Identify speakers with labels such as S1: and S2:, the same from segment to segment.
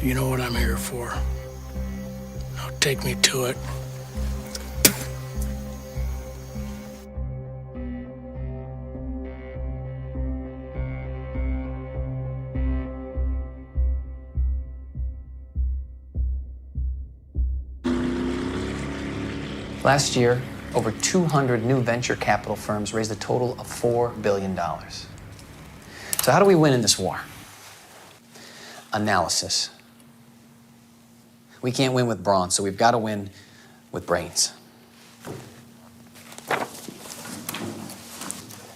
S1: You know what I'm here for. Now take me to it.
S2: Last year, over 200 new venture capital firms raised a total of $4 billion. So how do we win in this war? Analysis. We can't win with brawn, so we've got to win with brains.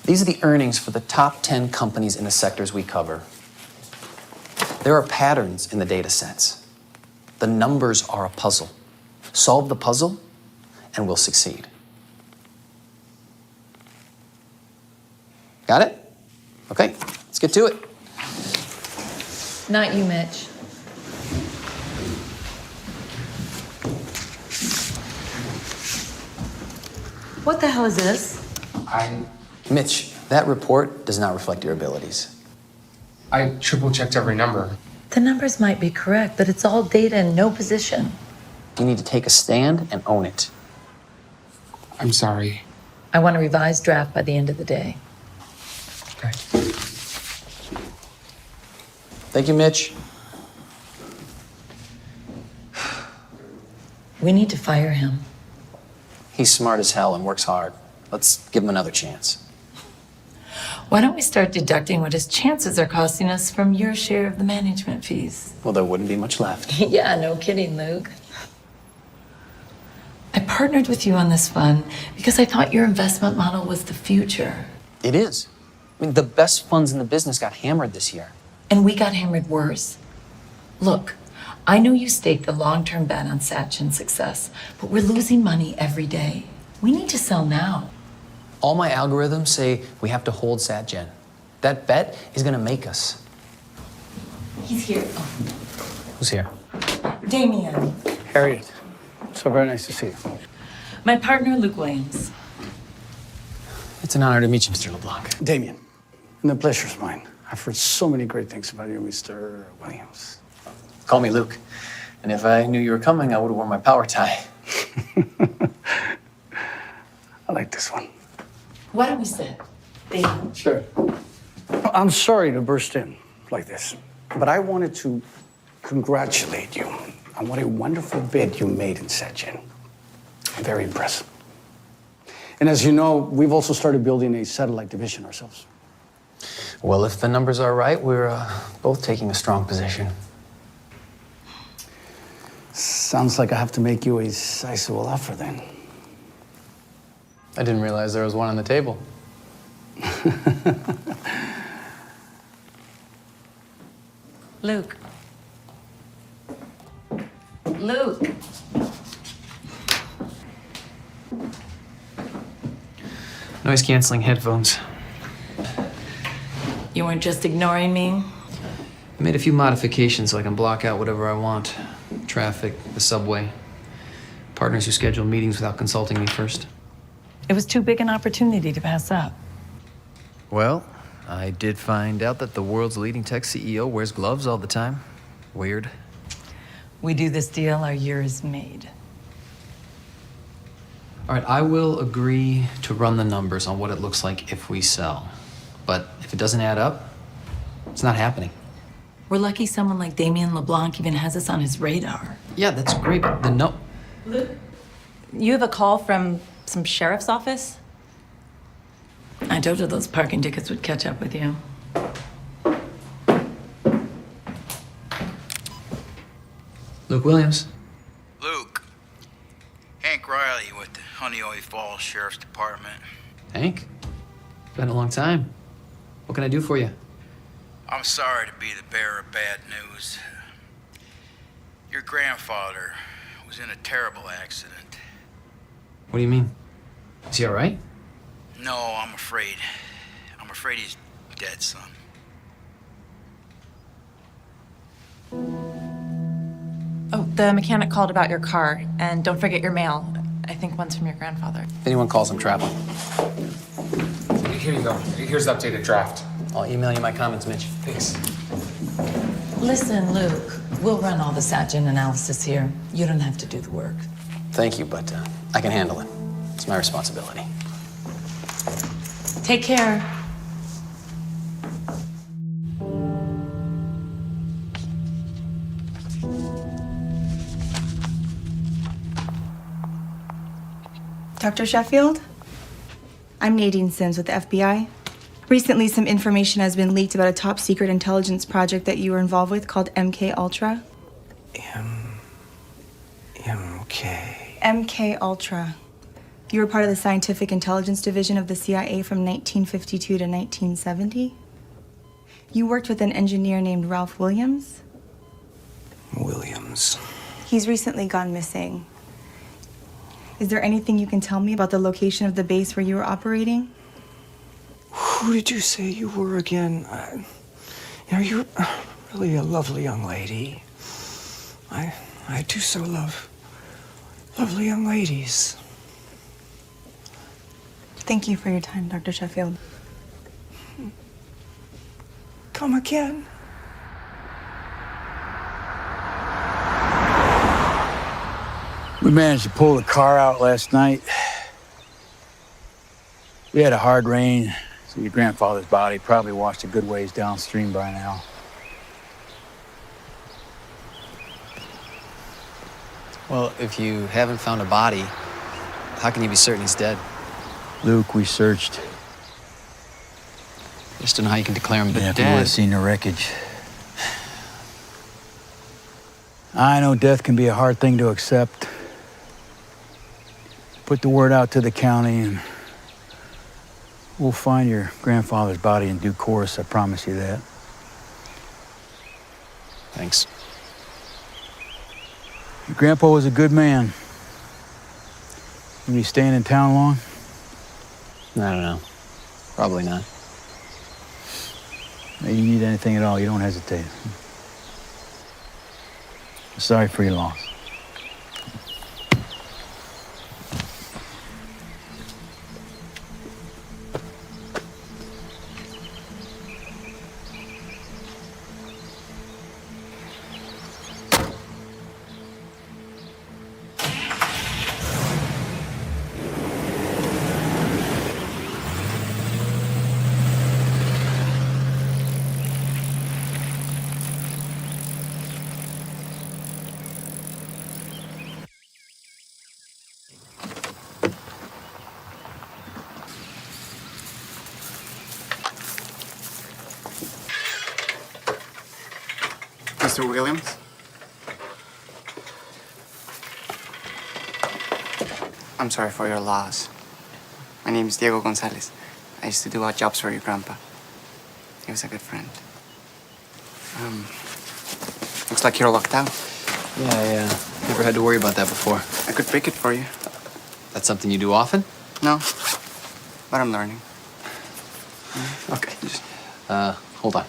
S2: These are the earnings for the top 10 companies in the sectors we cover. There are patterns in the data sets. The numbers are a puzzle. Solve the puzzle, and we'll succeed. Got it? Okay, let's get to it.
S3: Not you, Mitch. What the hell is this?
S2: Mitch, that report does not reflect your abilities.
S4: I triple-checked every number.
S3: The numbers might be correct, but it's all data and no position.
S2: You need to take a stand and own it.
S4: I'm sorry.
S3: I want a revised draft by the end of the day.
S4: Okay.
S2: Thank you, Mitch.
S3: We need to fire him.
S2: He's smart as hell and works hard. Let's give him another chance.
S3: Why don't we start deducting what his chances are costing us from your share of the management fees?
S2: Well, there wouldn't be much left.
S3: Yeah, no kidding, Luke. I partnered with you on this fund because I thought your investment model was the future.
S2: It is. I mean, the best funds in the business got hammered this year.
S3: And we got hammered worse. Look, I know you staked a long-term bet on Satchin's success, but we're losing money every day. We need to sell now.
S2: All my algorithms say we have to hold SatGen. That bet is gonna make us.
S3: He's here.
S2: Who's here?
S3: Damien,
S1: Harriet, so very nice to see you.
S3: my partner, Luke Williams.
S2: It's an honor to meet you, Mr. LeBlanc.
S1: Damien, and the pleasure's mine. I've heard so many great things about you, Mr. Williams.
S2: Call me Luke. And if I knew you were coming, I would have worn my power tie.
S1: I like this one.
S3: Why don't we sit? Damien.
S1: Sure. I'm sorry to burst in like this, but I wanted to congratulate you on what a wonderful bid you made in SatGen. Very impressive. And as you know, we've also started building a satellite division ourselves.
S2: Well, if the numbers are right, we're both taking a strong position.
S1: Sounds like I have to make you a sizable offer then.
S2: I didn't realize there was one on the table.
S3: Luke. Luke.
S2: Noise-canceling headphones.
S3: You weren't just ignoring me?
S2: I made a few modifications so I can block out whatever I want. Traffic, the subway. Partners who schedule meetings without consulting me first.
S3: It was too big an opportunity to pass up.
S5: Well, I did find out that the world's leading tech CEO wears gloves all the time. Weird.
S3: We do this deal, our year is made.
S2: All right, I will agree to run the numbers on what it looks like if we sell. But if it doesn't add up, it's not happening.
S3: We're lucky someone like Damien LeBlanc even has us on his radar.
S2: Yeah, that's great, but
S3: Luke?
S6: You have a call from some sheriff's office?
S3: I told you those parking tickets would catch up with you.
S2: Luke Williams.
S7: Luke. Hank Riley with the Honeoye Falls Sheriff's Department.
S2: Hank? Been a long time. What can I do for you?
S7: I'm sorry to be the bearer of bad news. Your grandfather was in a terrible accident.
S2: What do you mean? Is he all right?
S7: No, I'm afraid he's dead, son.
S6: Oh, the mechanic called about your car, and don't forget your mail. I think one's from your grandfather.
S2: If anyone calls, I'm traveling.
S4: Here you go. Here's the updated draft.
S2: I'll email you my comments, Mitch.
S4: Thanks.
S3: Listen, Luke. We'll run all the Satchin analysis here. You don't have to do the work.
S2: Thank you, but I can handle it. It's my responsibility.
S3: Take care.
S8: Dr. Sheffield? I'm Nadine Sims with the FBI. Recently, some information has been leaked about a top secret intelligence project that you were involved with called MK Ultra.
S9: MK.
S8: MK Ultra. You were part of the Scientific Intelligence Division of the CIA from 1952 to 1970. You worked with an engineer named Ralph Williams.
S9: Williams.
S8: He's recently gone missing. Is there anything you can tell me about the location of the base where you were operating?
S9: Who did you say you were again? You're really a lovely young lady. I do so love lovely young ladies.
S8: Thank you for your time, Dr. Sheffield.
S9: Come again.
S10: We managed to pull the car out last night. We had a hard rain, so your grandfather's body probably washed a good ways downstream by now.
S2: Well, if you haven't found a body, how can you be certain he's dead?
S10: Luke, we searched.
S2: Just don't know how you can declare him
S10: Yeah,
S2: dead.
S10: if you would have seen the wreckage. I know death can be a hard thing to accept. Put the word out to the county and we'll find your grandfather's body in due course, I promise you that.
S2: Thanks.
S10: Your grandpa was a good man. Will you staying in town long?
S2: I don't know. Probably not.
S10: If you need anything at all, you don't hesitate. Sorry for your loss.
S11: Mr. Williams? I'm sorry for your loss. My name is Diego Gonzalez. I used to do odd jobs for your grandpa. He was a good friend. Looks like you're locked out.
S2: Yeah, I never had to worry about that before.
S11: I could pick it for you.
S2: That's something you do often?
S11: No, but I'm learning.
S2: Okay. Hold on.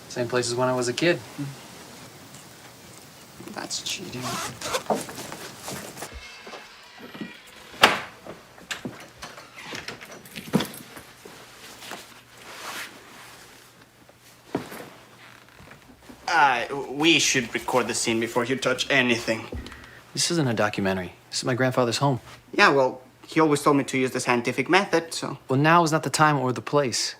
S2: Same place as when I was a kid.
S11: That's cheating. We should record the scene before you touch anything.
S2: This isn't a documentary. This is my grandfather's home.
S11: Yeah, well, he always told me to use the scientific method, so...
S2: Well, now is not the time or the place.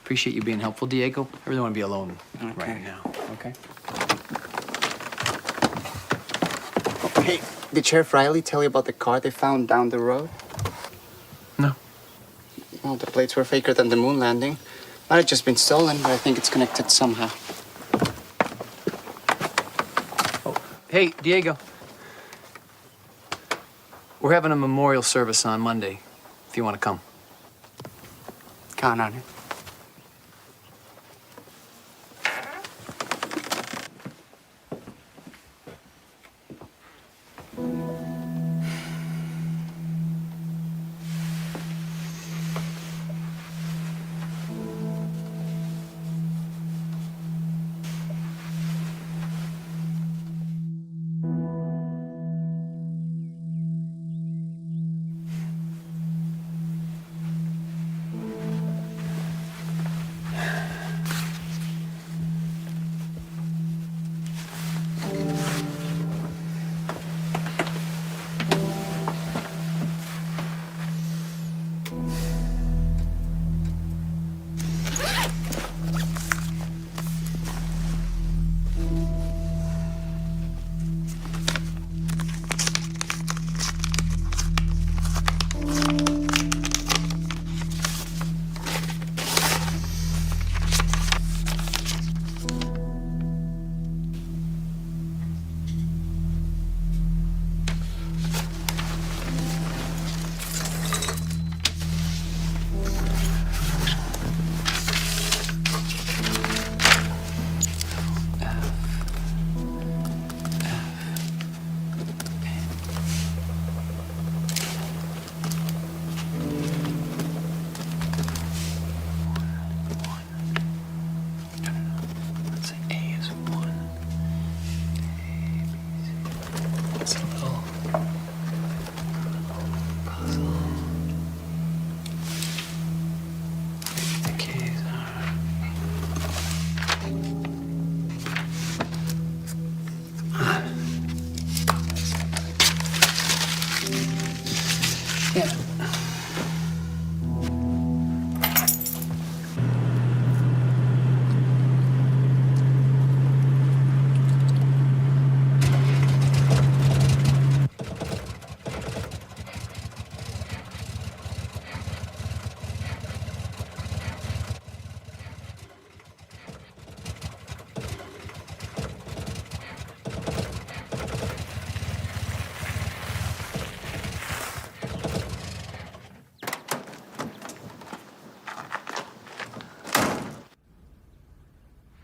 S2: Appreciate you being helpful, Diego. I really want to be alone right now, okay?
S11: Hey, did Sheriff Riley tell you about the car they found down the road?
S2: No.
S11: Well, the plates were faker than the moon landing. Might have just been stolen, but I think it's connected somehow.
S2: Oh, hey, Diego. We're having a memorial service on Monday, if you want to come.
S11: Count on it.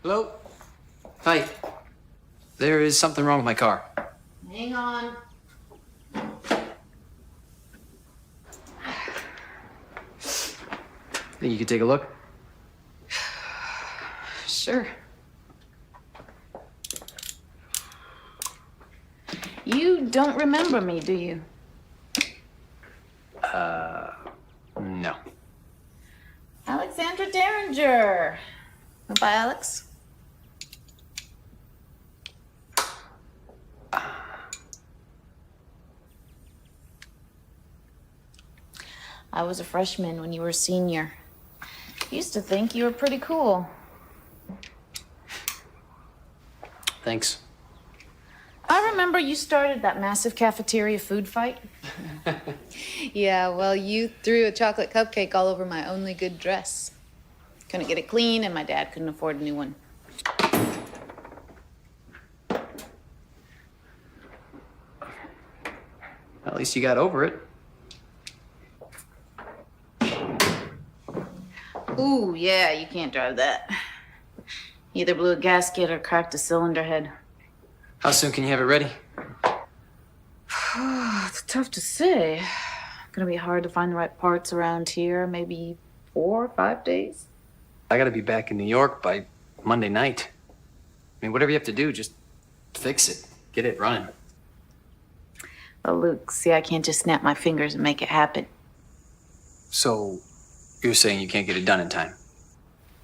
S2: Hello? Hi. There is something wrong with my car.
S3: Hang on.
S2: Think you could take a look?
S3: Sure. You don't remember me, do you?
S2: No.
S3: Alexandra Derringer. Bye, Alex. I was a freshman when you were a senior. Used to think you were pretty cool.
S2: Thanks.
S3: I remember you started that massive cafeteria food fight.
S12: Yeah, well, you threw a chocolate cupcake all over my only good dress.
S3: Couldn't get it clean, and my dad couldn't afford a new one.
S2: At least you got over it.
S3: Ooh, yeah, you can't drive that. Either blew a gasket or cracked a cylinder head.
S2: How soon can you have it ready?
S3: It's tough to say. Gonna be hard to find the right parts around here. Maybe 4 or 5 days.
S2: I gotta be back in New York by Monday night. I mean, whatever you have to do, just fix it. Get it running.
S3: Well, Luke, see, I can't just snap my fingers and make it happen.
S2: So, you're saying you can't get it done in time?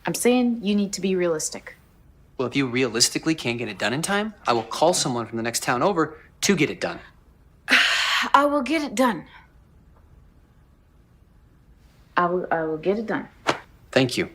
S3: I'm saying you need to be realistic.
S2: Well, if you realistically can't get it done in time, I will call someone from the next town over to get it done.
S3: I will get it done. I will get it done.
S2: Thank you.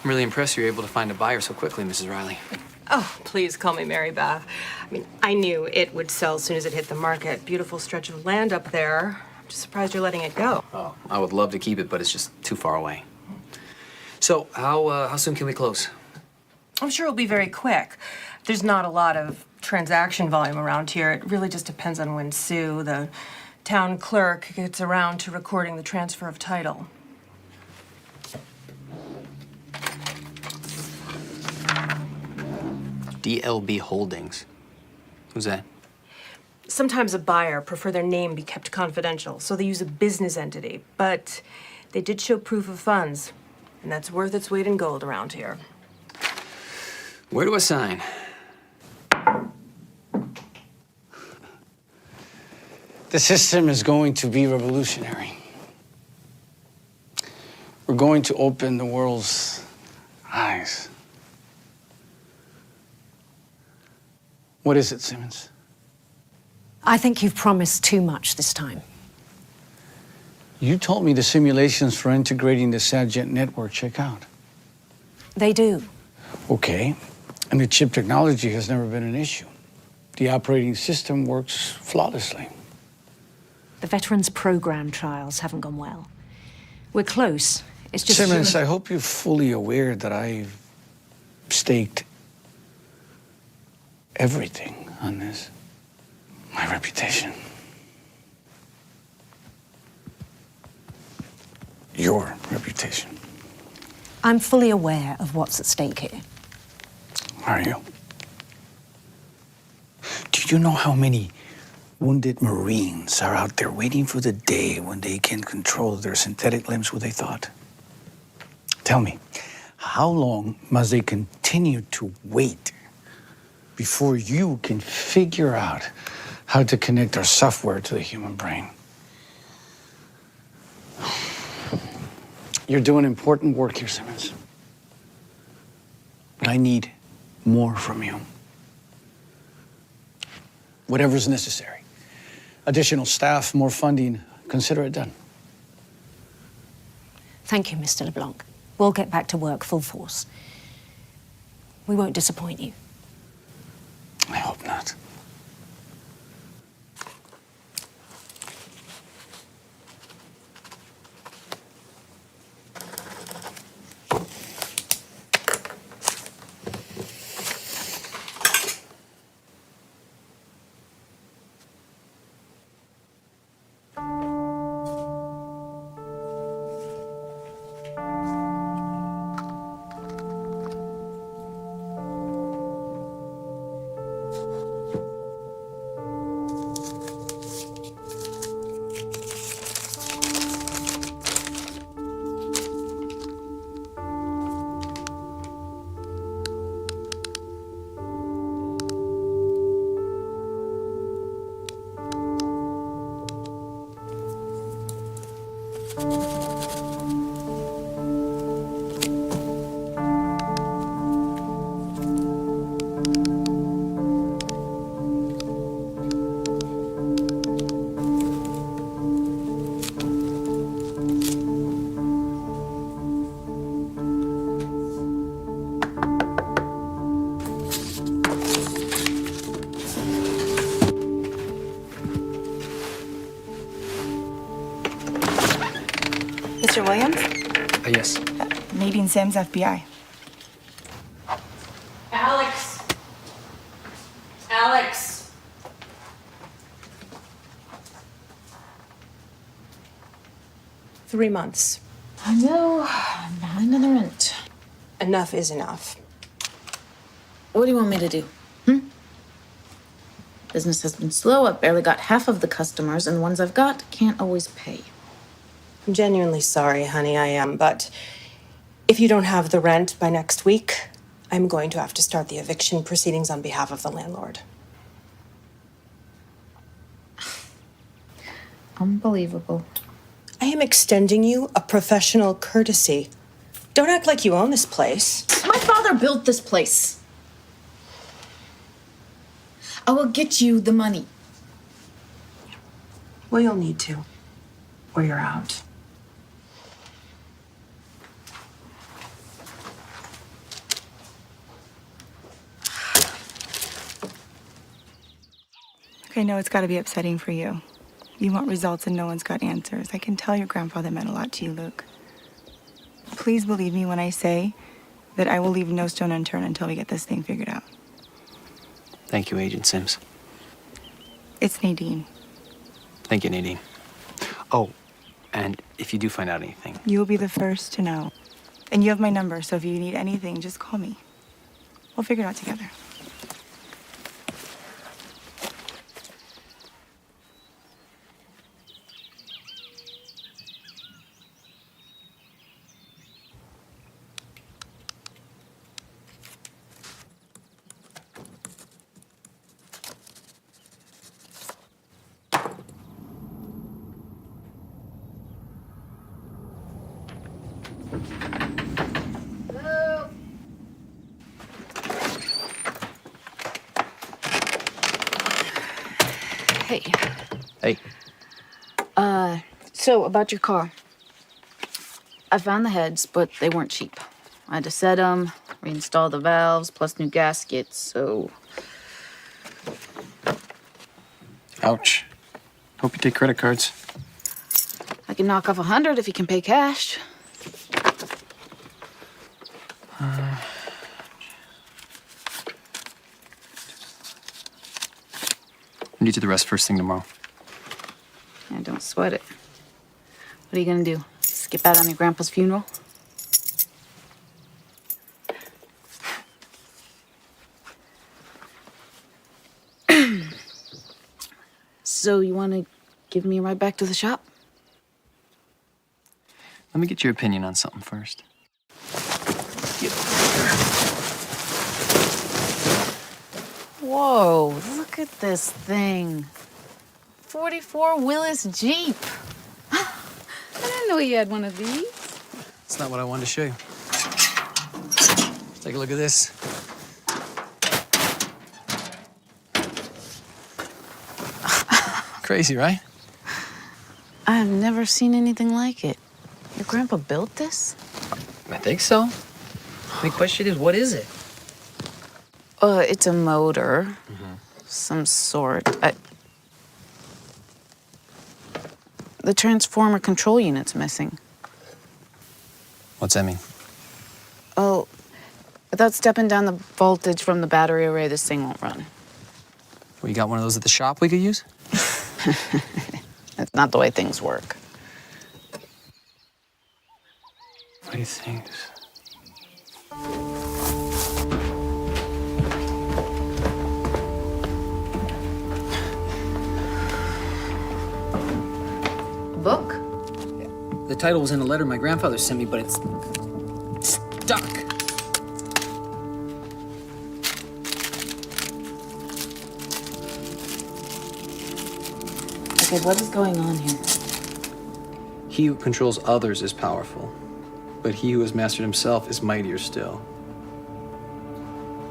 S2: I'm really impressed you were able to find a buyer so quickly, Mrs. Riley.
S13: Oh, please call me Mary Beth. I mean, I knew it would sell as soon as it hit the market. Beautiful stretch of land up there. I'm just surprised you're letting it go.
S2: Oh, I would love to keep it, but it's just too far away. So, how soon can we close?
S13: I'm sure it'll be very quick. There's not a lot of transaction volume around here. It really just depends on when Sue, the town clerk, gets around to recording the transfer of title.
S2: DLB Holdings. Who's that?
S13: Sometimes a buyer prefer their name be kept confidential, so they use a business entity. But they did show proof of funds, and that's worth its weight in gold around here.
S2: Where do I sign?
S1: The system is going to be revolutionary. We're going to open the world's eyes. What is it, Simmons?
S14: I think you've promised too much this time.
S1: You told me the simulations for integrating the Sadjet network check out.
S14: They do.
S1: Okay. And the chip technology has never been an issue. The operating system works flawlessly.
S14: The veterans program trials haven't gone well. We're close. It's just
S1: Simmons, I hope you're fully aware that I've staked everything on this. My reputation, your reputation.
S14: I'm fully aware of what's at stake here.
S1: Are you? Do you know how many wounded Marines are out there waiting for the day when they can control their synthetic limbs with a thought? Tell me, how long must they continue to wait before you can figure out how to connect our software to the human brain? You're doing important work here, Simmons. But I need more from you. Whatever's necessary. Additional staff, more funding, consider it done.
S14: Thank you, Mr. LeBlanc. We'll get back to work full force. We won't disappoint you.
S1: I hope not.
S8: Mr. Williams?
S2: Yes.
S8: Nadine Sims, FBI.
S13: Alex! Alex! Three months.
S15: I know. I'm behind on the rent.
S13: Enough is enough.
S15: What do you want me to do? Business has been slow. I've barely got half of the customers, and the ones I've got can't always pay.
S13: I'm genuinely sorry, honey, I am, but if you don't have the rent by next week, I'm going to have to start the eviction proceedings on behalf of the landlord.
S15: Unbelievable.
S13: I am extending you a professional courtesy. Don't act like you own this place.
S15: My father built this place. I will get you the money.
S13: Well, you'll need to, or you're out.
S8: I know it's got to be upsetting for you. You want results and no one's got answers. I can tell your grandfather meant a lot to you, Luke. Please believe me when I say that I will leave no stone unturned until we get this thing figured out.
S2: Thank you, Agent Sims.
S8: It's Nadine.
S2: Thank you, Nadine. Oh, and if you do find out anything,
S8: You will be the first to know. And you have my number, so if you need anything, just call me. We'll figure it out together.
S15: Hey.
S2: Hey.
S15: So about your car. I found the heads, but they weren't cheap. I had to set them, reinstall the valves, plus new gaskets, so...
S2: Ouch. Hope you take credit cards.
S15: I can knock off 100 if you can pay cash.
S2: We'll need to do the rest first thing tomorrow.
S15: Yeah, don't sweat it. What are you gonna do? skip out on your grandpa's funeral? So you want to give me a ride back to the shop?
S2: Let me get your opinion on something first.
S15: Whoa, look at this thing. 44 Willis Jeep. I didn't know you had one of these.
S2: That's not what I wanted to show you. Take a look at this. Crazy, right?
S15: I've never seen anything like it. Your grandpa built this?
S2: I think so. The question is, what is it?
S15: It's a motor. Some sort. The transformer control unit's missing.
S2: What's that mean?
S15: Oh, without stepping down the voltage from the battery array, this thing won't run.
S2: Well, you got one of those at the shop we could use?
S15: That's not the way things work.
S2: What do you think?
S15: Book?
S2: The title was in a letter my grandfather sent me, but it's stuck.
S15: Okay, what is going on here?
S2: He who controls others is powerful, but he who has mastered himself is mightier still.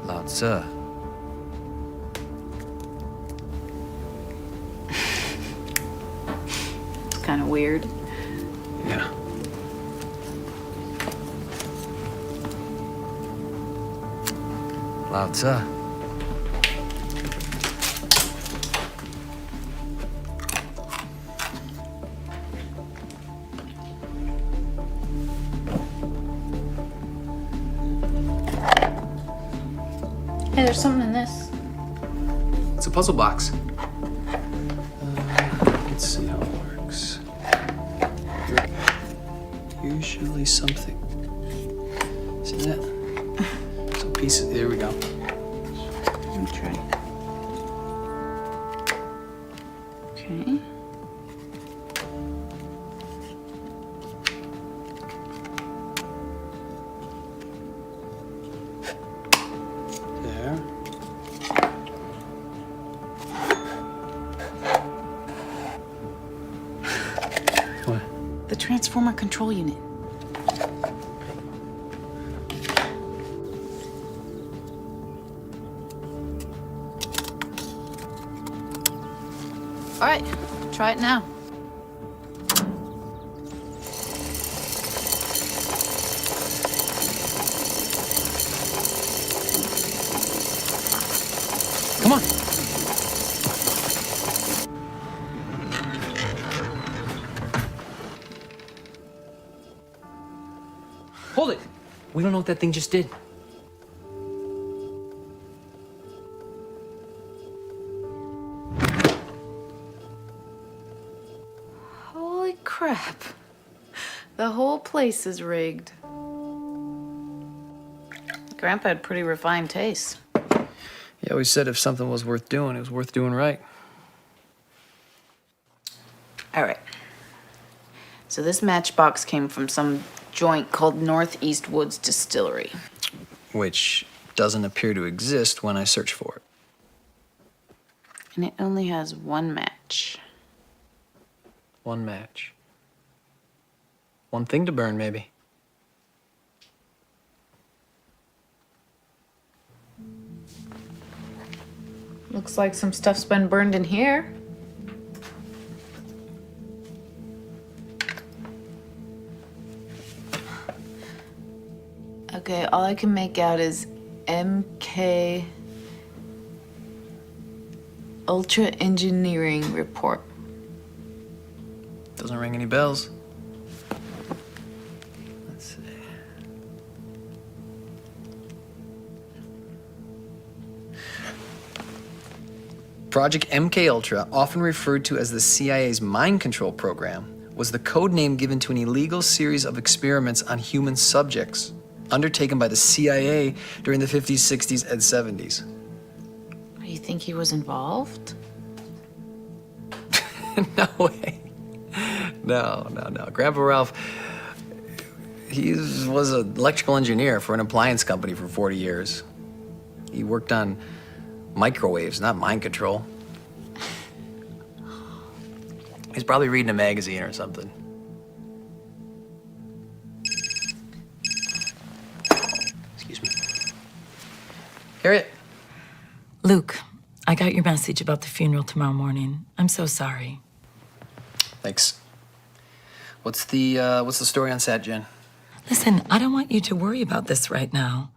S5: Lao Tzu.
S15: It's kind of weird.
S2: Yeah.
S5: Lao Tzu.
S15: Hey, there's something in this.
S2: It's a puzzle box. Let's see how it works. Usually something. See that? Some pieces. There we go.
S15: Let me try. Okay.
S2: There. What?
S15: The transformer control unit. All right, try it now.
S2: Come on. Hold it. We don't know what that thing just did.
S15: Holy crap. The whole place is rigged. Grandpa had pretty refined taste.
S2: He always said if something was worth doing, it was worth doing right.
S15: All right. So this matchbox came from some joint called Northeast Woods Distillery.
S2: Which doesn't appear to exist when I search for it.
S15: And it only has one match.
S2: One match. One thing to burn, maybe.
S15: Looks like some stuff's been burned in here. Okay, all I can make out is MK Ultra Engineering Report.
S2: Doesn't ring any bells. Let's see. Project MK Ultra, often referred to as the CIA's mind control program, was the code name given to an illegal series of experiments on human subjects undertaken by the CIA during the 50s, 60s, and 70s.
S15: You think he was involved?
S2: No way. No. Grandpa Ralph, he was an electrical engineer for an appliance company for 40 years. He worked on microwaves, not mind control. He's probably reading a magazine or something. Excuse me. Harriet.
S3: Luke, I got your message about the funeral tomorrow morning. I'm so sorry.
S2: Thanks. What's the story on Sat Jen?
S3: Listen, I don't want you to worry about this right now.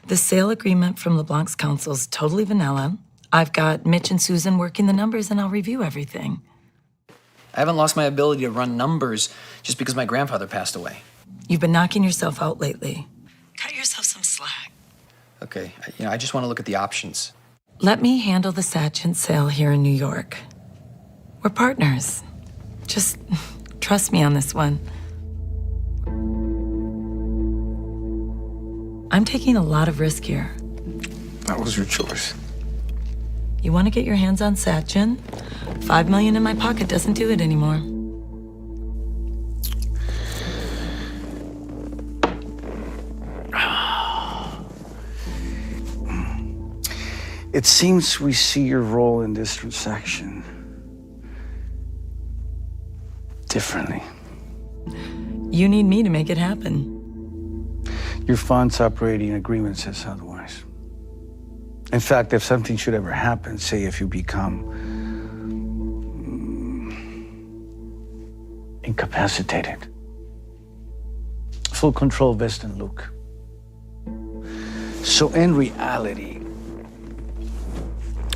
S3: The sale agreement from LeBlanc's council's totally vanilla. I've got Mitch and Susan working the numbers, and I'll review everything.
S2: I haven't lost my ability to run numbers just because my grandfather passed away.
S3: You've been knocking yourself out lately. Cut yourself some slack.
S2: Okay, I just want to look at the options.
S3: Let me handle the Satchant sale here in New York. We're partners. Just trust me on this one. I'm taking a lot of risk here.
S1: That was your choice.
S3: You want to get your hands on Satchin? $5 million in my pocket doesn't do it anymore.
S1: It seems we see your role in this transaction differently.
S3: You need me to make it happen.
S1: Your fund's operating agreement says otherwise. In fact, if something should ever happen, say if you become incapacitated, full control vests in Luke. So in reality,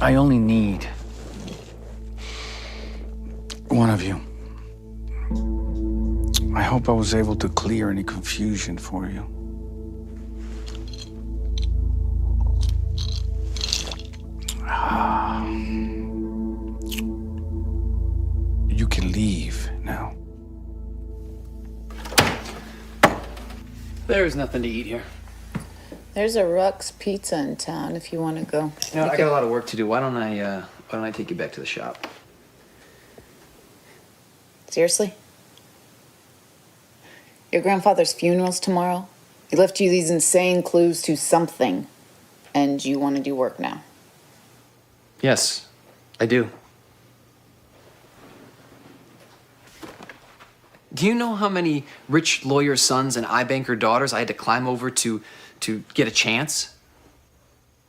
S1: I only need one of you. I hope I was able to clear any confusion for you. You can leave now.
S2: There's nothing to eat here.
S12: There's a Ruck's Pizza in town if you want to go.
S2: You know, I got a lot of work to do. Why don't I take you back to the shop?
S12: Seriously? Your grandfather's funeral's tomorrow? He left you these insane clues to something, and you want to do work now.
S2: Yes, I do. Do you know how many rich lawyer sons and iBanker daughters I had to climb over to get a chance?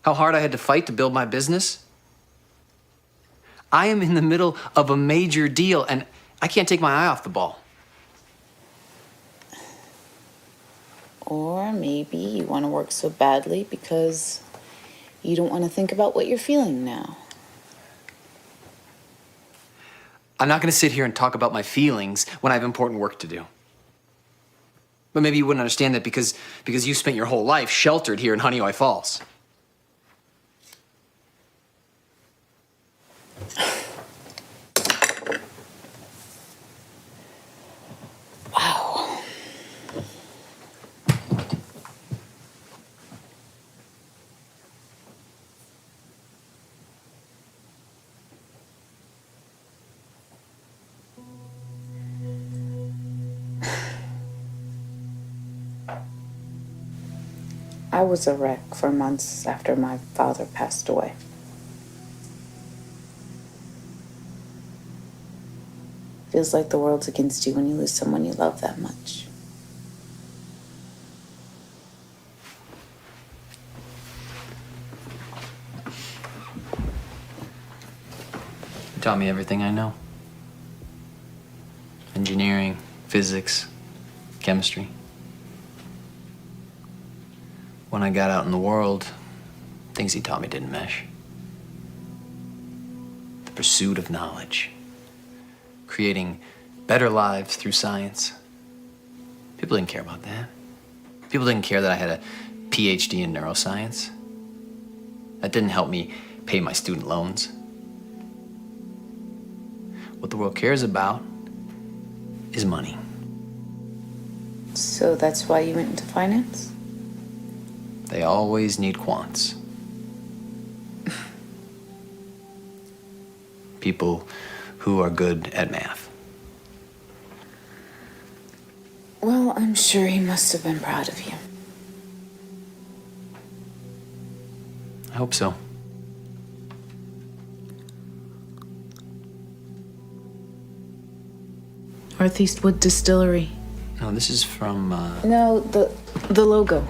S2: How hard I had to fight to build my business? I am in the middle of a major deal, and I can't take my eye off the ball.
S12: Or maybe you want to work so badly because you don't want to think about what you're feeling now.
S2: I'm not going to sit here and talk about my feelings when I have important work to do. But maybe you wouldn't understand that because you spent your whole life sheltered here in Honeoye Falls.
S12: Wow. I was a wreck for months after my father passed away. Feels like the world's against you when you lose someone you love that much.
S2: You taught me everything I know. Engineering, physics, chemistry. When I got out in the world, things he taught me didn't mesh. The pursuit of knowledge, creating better lives through science. People didn't care about that. People didn't care that I had a PhD in neuroscience. That didn't help me pay my student loans. What the world cares about is money.
S12: So that's why you went into finance?
S2: They always need quants. People who are good at math.
S12: Well, I'm sure he must have been proud of you.
S2: I hope so.
S12: Northeast Wood Distillery.
S2: No, this is from,
S12: No, the logo.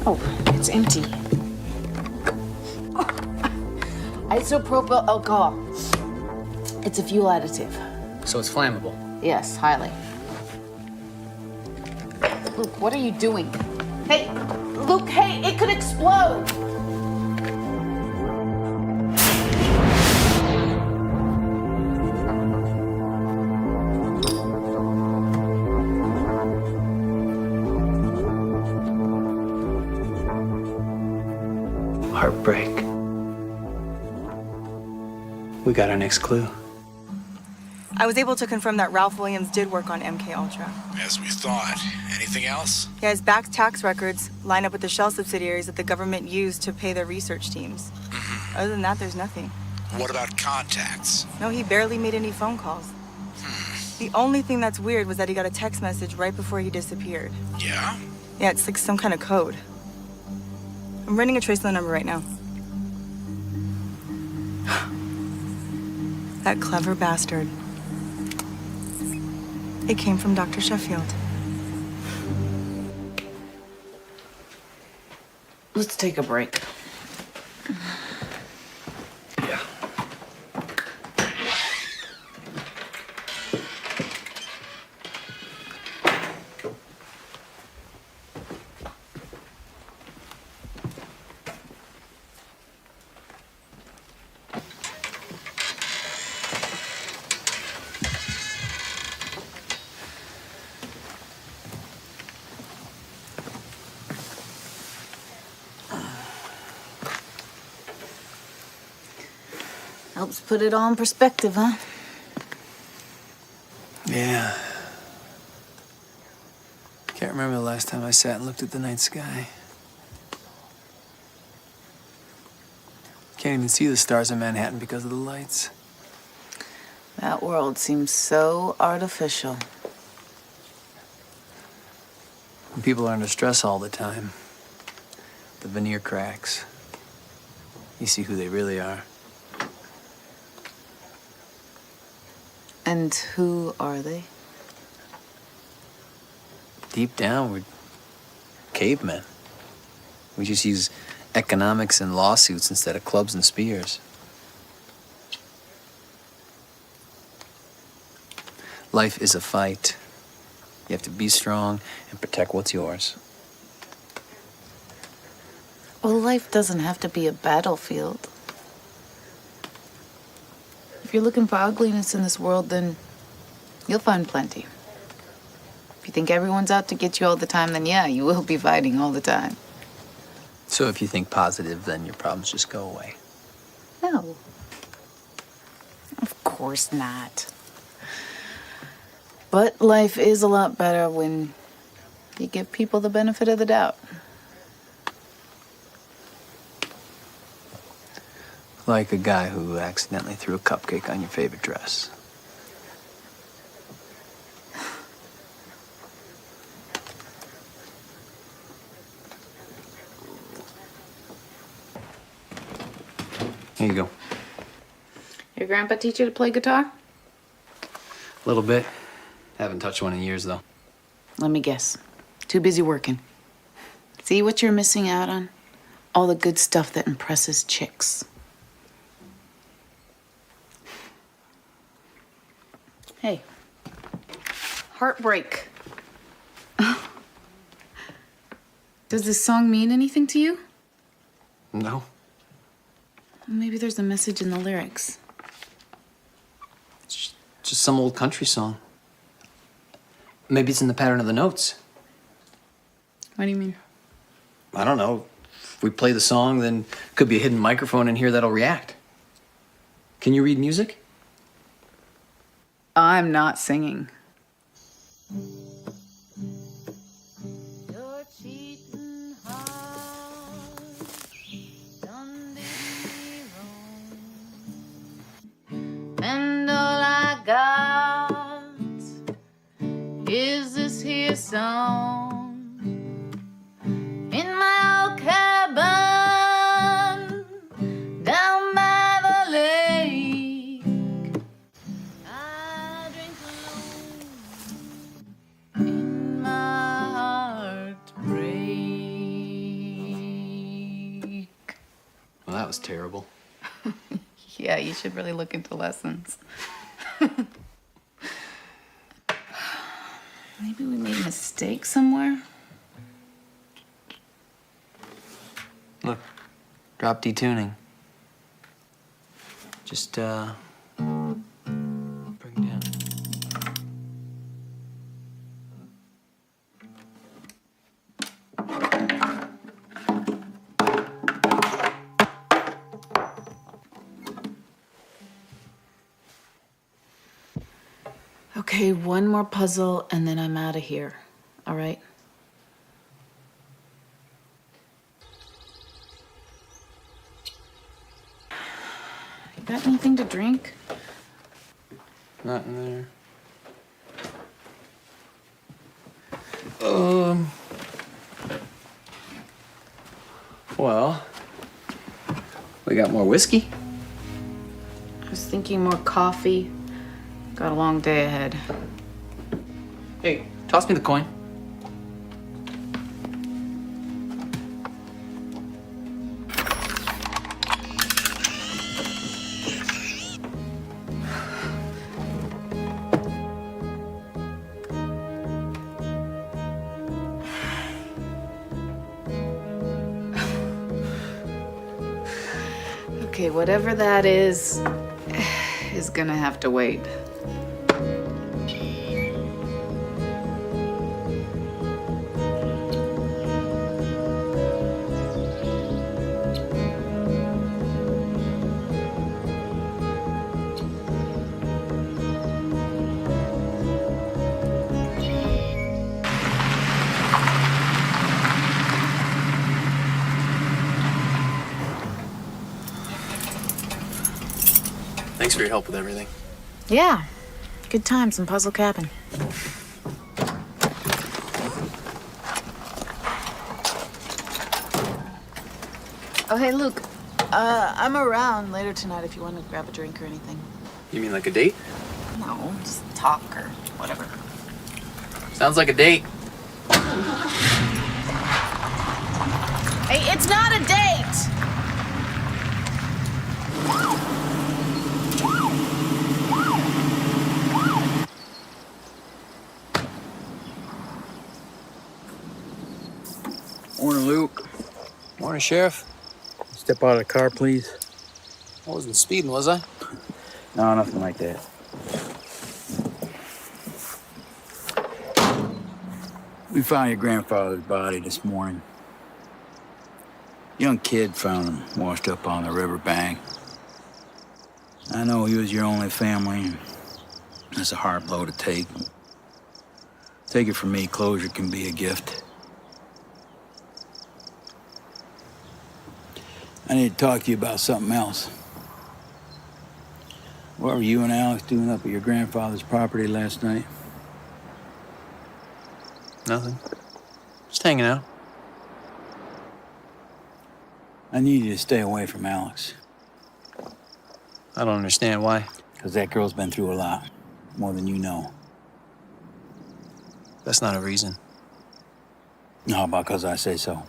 S12: Oh, it's empty. Isopropyl alcohol. It's a fuel additive.
S2: So it's flammable.
S12: Yes, highly. Luke, what are you doing? Hey, Luke, hey, it could explode!
S2: Heartbreak. We got our next clue.
S8: I was able to confirm that Ralph Williams did work on MK Ultra.
S16: As we thought. Anything else?
S8: Yeah, his back tax records line up with the shell subsidiaries that the government used to pay their research teams. Other than that, there's nothing.
S16: What about contacts?
S8: No, he barely made any phone calls. The only thing that's weird was that he got a text message right before he disappeared.
S16: Yeah?
S8: Yeah, it's like some kind of code. I'm running a trace on the number right now. That clever bastard. It came from Dr. Sheffield.
S12: Let's take a break.
S2: Yeah.
S12: Helps put it all in perspective, huh?
S5: Yeah. Can't remember the last time I sat and looked at the night sky. Can't even see the stars in Manhattan because of the lights.
S12: That world seems so artificial.
S5: When people are under stress all the time, the veneer cracks. You see who they really are.
S12: And who are they?
S5: Deep down, we're cavemen. We just use economics and lawsuits instead of clubs and spears. Life is a fight. You have to be strong and protect what's yours.
S12: Well, life doesn't have to be a battlefield. If you're looking for ugliness in this world, then you'll find plenty. If you think everyone's out to get you all the time, then yeah, you will be fighting all the time.
S5: So if you think positive, then your problems just go away.
S12: No. Of course not. But life is a lot better when you give people the benefit of the doubt.
S5: Like a guy who accidentally threw a cupcake on your favorite dress. Here you go.
S12: Your grandpa teach you to play guitar?
S5: A little bit. Haven't touched one in years, though.
S12: Let me guess. Too busy working. See what you're missing out on? All the good stuff that impresses chicks. Hey. Heartbreak. Does this song mean anything to you?
S5: No.
S12: Maybe there's a message in the lyrics.
S2: Just some old country song. Maybe it's in the pattern of the notes.
S12: What do you mean?
S2: I don't know. If we play the song, then could be a hidden microphone in here that'll react. Can you read music?
S12: I'm not singing. And all I got is this here song in my old cabin down by the lake. I drink alone in my heartbreak.
S2: Well, that was terrible.
S12: Yeah, you should really look into lessons. Maybe we made a mistake somewhere.
S5: Look, drop D tuning. Just, bring down.
S12: Okay, one more puzzle and then I'm out of here. All right? You got anything to drink?
S5: Not in there. Well, we got more whiskey.
S12: I was thinking more coffee. Got a long day ahead.
S2: Hey, toss me the coin.
S12: Okay, whatever that is gonna have to wait.
S2: Thanks for your help with everything.
S12: Yeah, good times in Puzzle Cabin. Oh, hey, Luke. I'm around later tonight if you want to grab a drink or anything.
S2: You mean like a date?
S12: No, just talk or whatever.
S2: Sounds like a date.
S12: Hey, it's not a date!
S10: Morning, Luke.
S5: Morning, Sheriff.
S10: Step out of the car, please.
S5: I wasn't speeding, was I?
S10: No, nothing like that. We found your grandfather's body this morning. Young kid found him washed up on the riverbank. I know he was your only family, and that's a hard blow to take. Take it from me, closure can be a gift. I need to talk to you about something else. What were you and Alex doing up at your grandfather's property last night?
S5: Nothing. Just hanging out.
S10: I need you to stay away from Alex.
S5: I don't understand why.
S10: Because that girl's been through a lot. More than you know.
S5: That's not a reason.
S10: How about because I say so?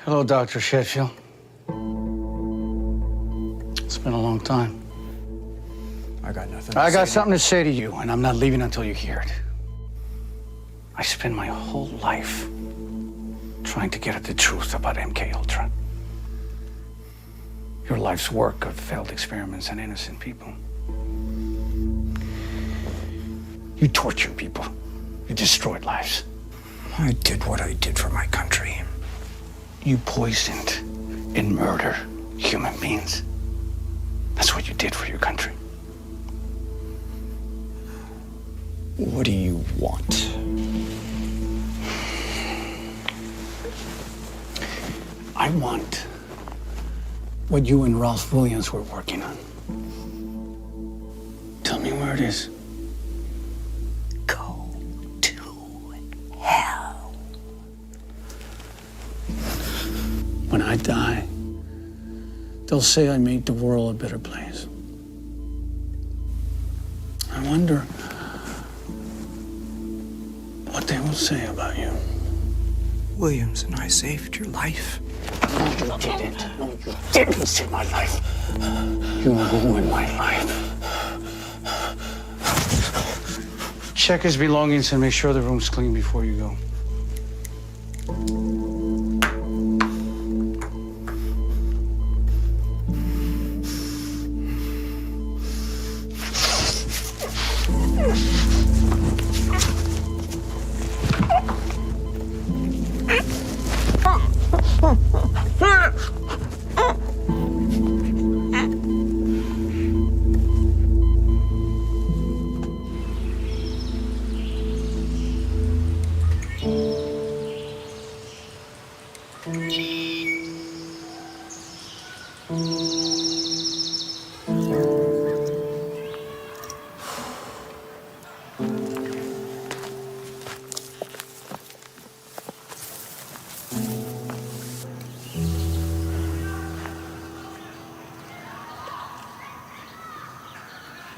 S1: Hello, Dr. Sheffield. long time.
S9: I got nothing.
S1: I got something to say to you, and I'm not leaving until you hear it. I spent my whole life trying to get at the truth about MK Ultra. Your life's work of failed experiments on innocent people. You tortured people. You destroyed lives.
S9: I did what I did for my country.
S1: You poisoned and murdered human beings. That's what you did for your country.
S9: What do you want?
S1: I want what you and Ralph Williams were working on. Tell me where it is.
S3: Go to hell.
S1: When I die, they'll say I made the world a better place. I wonder what they will say about you.
S9: Williams and I saved your life.
S1: No, you didn't. No, you didn't save my life. You ruined my life. Check his belongings and make sure the room's clean before you go.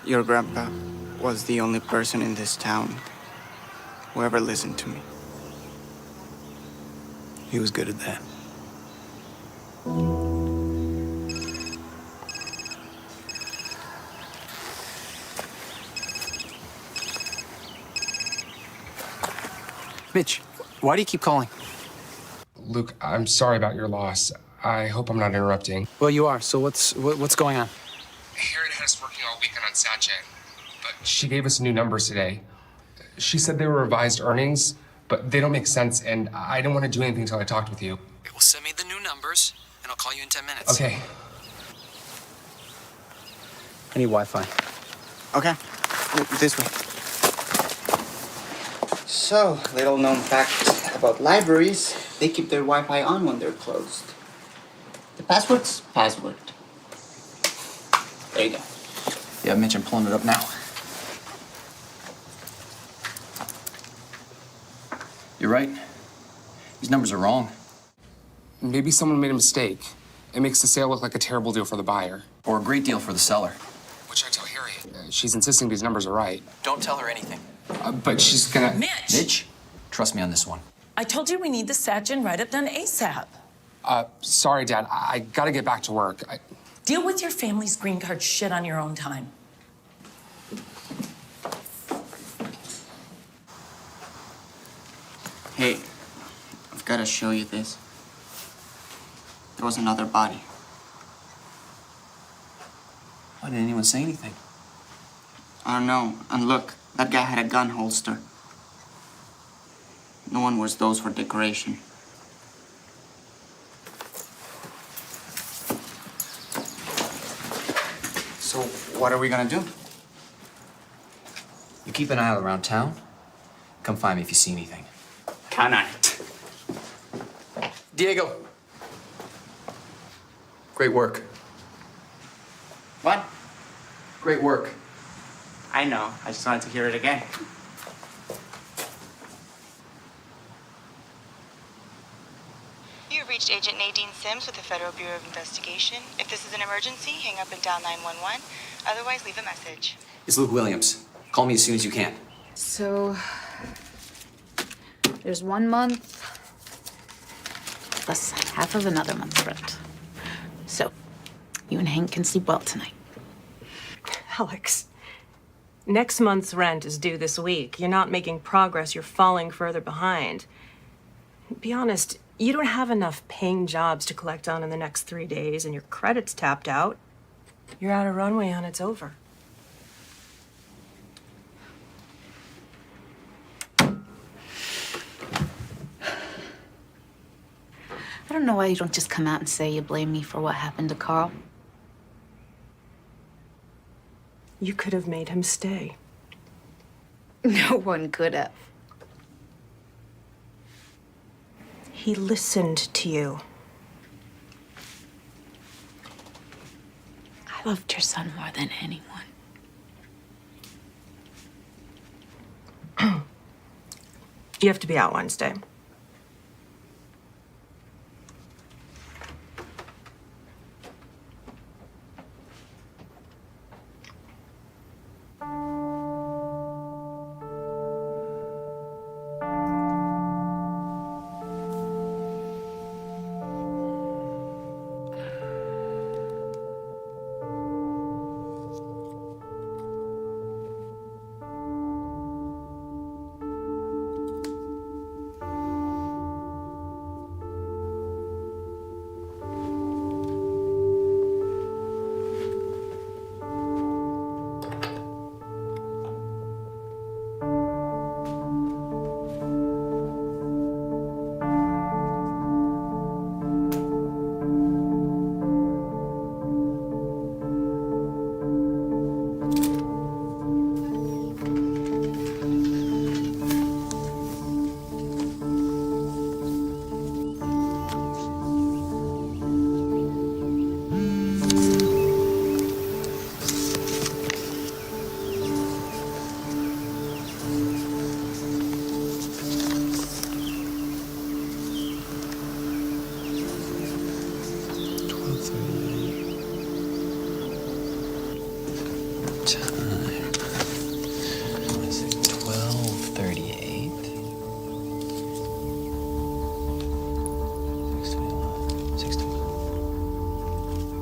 S11: Your grandpa was the only person in this town who ever listened to me.
S10: He was good at that.
S5: Mitch, why do you keep calling?
S4: Luke, I'm sorry about your loss. I hope I'm not interrupting.
S5: Well, you are. So what's going on?
S4: Harriet had us working all weekend on SatGen, but she gave us new numbers today. She said they were revised earnings, but they don't make sense, and I don't want to do anything until I talked with you.
S5: Well, send me the new numbers, and I'll call you in 10 minutes.
S4: Okay.
S5: I need Wi-Fi.
S11: Okay, this way. So, little known fact about libraries, they keep their Wi-Fi on when they're closed. The password's password. There you go.
S5: Yeah, Mitch, I'm pulling it up now. You're right. These numbers are wrong.
S4: Maybe someone made a mistake. It makes the sale look like a terrible deal for the buyer.
S5: Or a great deal for the seller.
S4: What should I tell Harriet? She's insisting these numbers are right.
S5: Don't tell her anything.
S4: But she's gonna...
S5: Mitch, trust me on this one.
S3: I told you we need the SatGen write-up done ASAP.
S4: Sorry, Dad. I gotta get back to work.
S3: Deal with your family's green card shit on your own time.
S11: Hey, I've got to show you this. There was another body.
S5: Why didn't anyone say anything?
S11: I don't know. And look, that guy had a gun holster. No one wears those for decoration. So, what are we gonna do?
S5: You keep an eye out around town. Come find me if you see anything.
S11: Count on it.
S5: Diego. Great work.
S11: What?
S5: Great work.
S11: I know. I just wanted to hear it again.
S8: You've reached Agent Nadine Sims with the Federal Bureau of Investigation. If this is an emergency, hang up and dial 911. Otherwise, leave a message.
S5: It's Luke Williams. Call me as soon as you can.
S15: So, there's 1 month plus half of another month's rent. So, you and Hank can sleep well tonight.
S13: Alex, next month's rent is due this week. You're not making progress. You're falling further behind. Be honest, you don't have enough paying jobs to collect on in the next 3 days, and your credit's tapped out. You're out of runway and it's over.
S15: I don't know why you don't just come out and say you blame me for what happened to Carl.
S13: You could have made him stay.
S15: No one could have.
S13: He listened to you.
S15: I loved your son more than anyone.
S13: You have to be out Wednesday.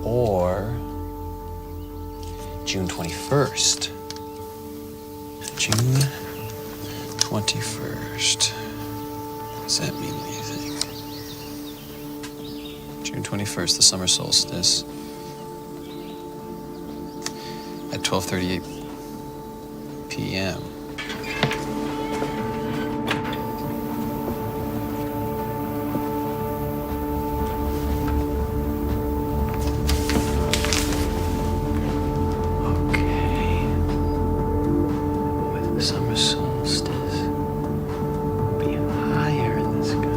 S2: Or June 21st. June 21st. What does that mean, what do you think? June 21st, the summer solstice. At 12:38 p.m. Summer solstice. Be higher in the sky.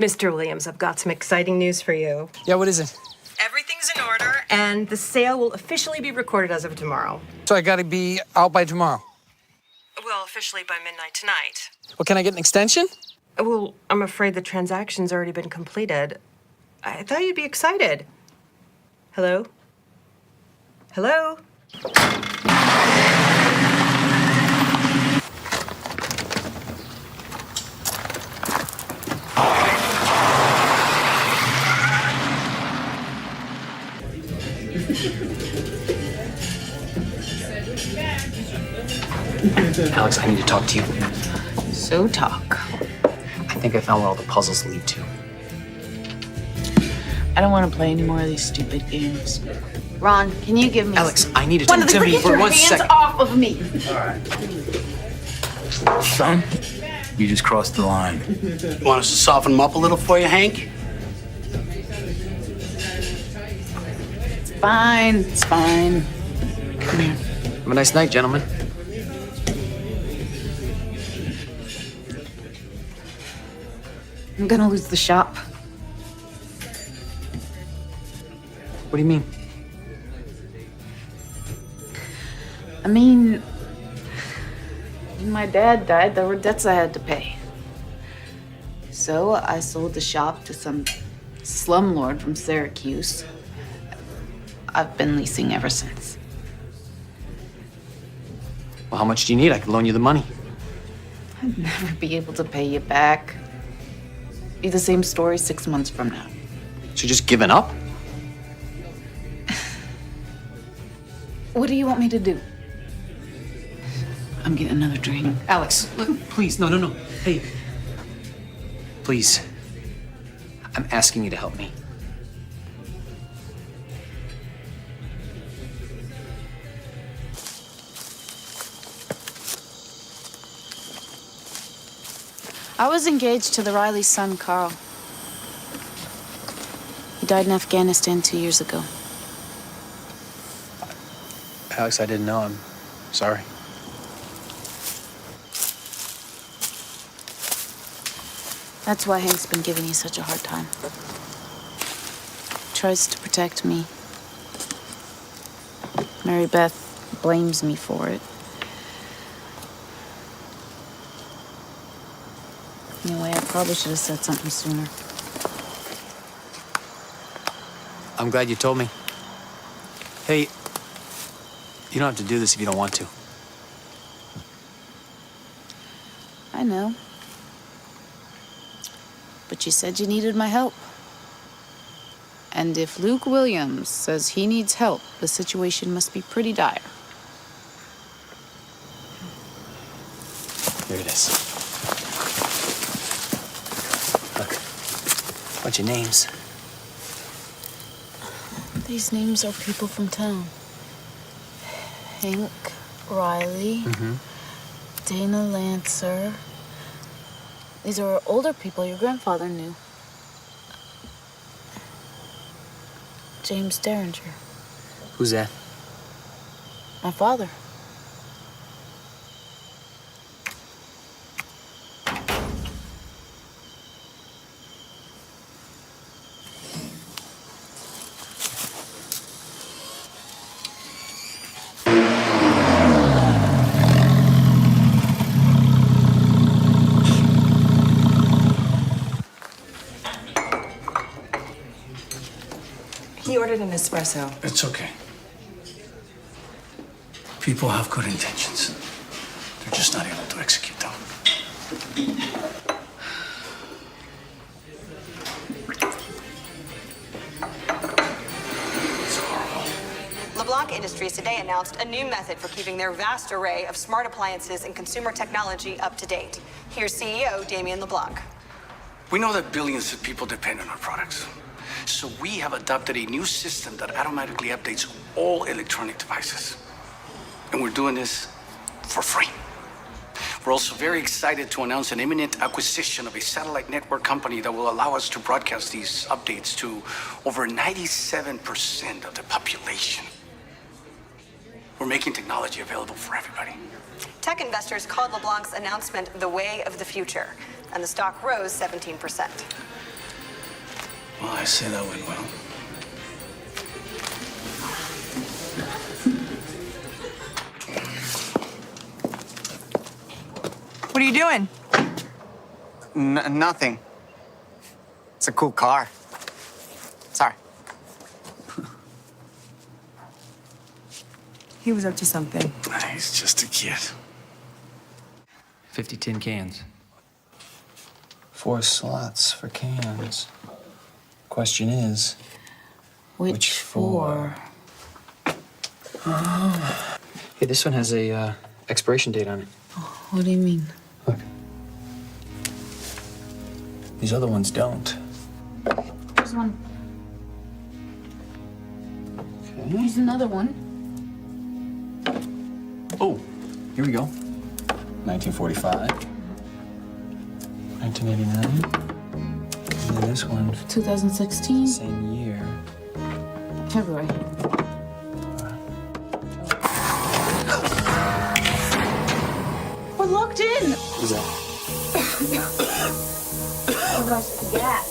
S13: Mr. Williams, I've got some exciting news for you.
S9: Yeah, what is it?
S13: Everything's in order, and the sale will officially be recorded as of tomorrow.
S9: So I gotta be out by tomorrow.
S13: Well, officially by midnight tonight.
S9: Well, can I get an extension?
S13: Well, I'm afraid the transaction's already been completed. I thought you'd be excited. Hello? Hello?
S2: Alex, I need to talk to you.
S15: So talk.
S2: I think I found where all the puzzles lead to.
S15: I don't want to play any more of these stupid games. Ron, can you give me...
S2: Alex, I need to
S15: One
S2: talk
S15: of
S2: to
S15: the
S2: me for one
S15: hands
S2: second.
S15: off of me.
S10: Son, you just crossed the line.
S1: Want us to soften them up a little for you, Hank?
S15: It's fine. It's fine. Come here.
S2: Have a nice night, gentlemen.
S15: I'm gonna lose the shop.
S2: What do you mean?
S15: I mean, when my dad died, there were debts I had to pay. So I sold the shop to some slumlord from Syracuse. I've been leasing ever since.
S2: Well, how much do you need? I can loan you the money.
S15: I'd never be able to pay you back. Be the same story 6 months from now.
S2: So you're just giving up?
S15: What do you want me to do? I'm getting another drink.
S2: Alex, look, please, no. Hey. Please. I'm asking you to help me.
S15: I was engaged to the Riley's son, Carl. He died in Afghanistan 2 years ago.
S2: Alex, I didn't know. I'm sorry.
S15: That's why Hank's been giving you such a hard time. Tries to protect me. Mary Beth blames me for it. Anyway, I probably should have said something sooner.
S2: I'm glad you told me. Hey, you don't have to do this if you don't want to.
S15: I know. But you said you needed my help. And if Luke Williams says he needs help, the situation must be pretty dire.
S2: Here it is. Look, bunch of names.
S15: These names are people from town. Hank Riley, Dana Lancer. These are older people your grandfather knew. James Derringer,
S2: Who's that?
S15: my father.
S3: He ordered an espresso.
S1: It's okay. People have good intentions. They're just not able to execute them. It's horrible.
S17: LeBlanc Industries today announced a new method for keeping their vast array of smart appliances and consumer technology up to date. Here's CEO Damien LeBlanc.
S1: We know that billions of people depend on our products. So we have adopted a new system that automatically updates all electronic devices. And we're doing this for free. We're also very excited to announce an imminent acquisition of a satellite network company that will allow us to broadcast these updates to over 97% of the population. We're making technology available for everybody.
S17: Tech investors called LeBlanc's announcement the way of the future, and the stock rose 17%.
S1: Well, I say that went well.
S8: What are you doing?
S11: Nothing. It's a cool car. Sorry.
S8: He was up to something.
S1: He's just a kid.
S2: 50 tin cans. 4 slots for cans. Question is,
S15: Which 4?
S2: Hey, this one has a expiration date on it.
S15: What do you mean?
S2: Look. These other ones don't.
S15: Here's one. Here's another one.
S2: Oh, here we go. 1945. 1989. And then this one,
S15: 2016.
S2: same year.
S15: February.
S8: We're locked in.
S2: Who's that?
S15: Oh gosh, the gas.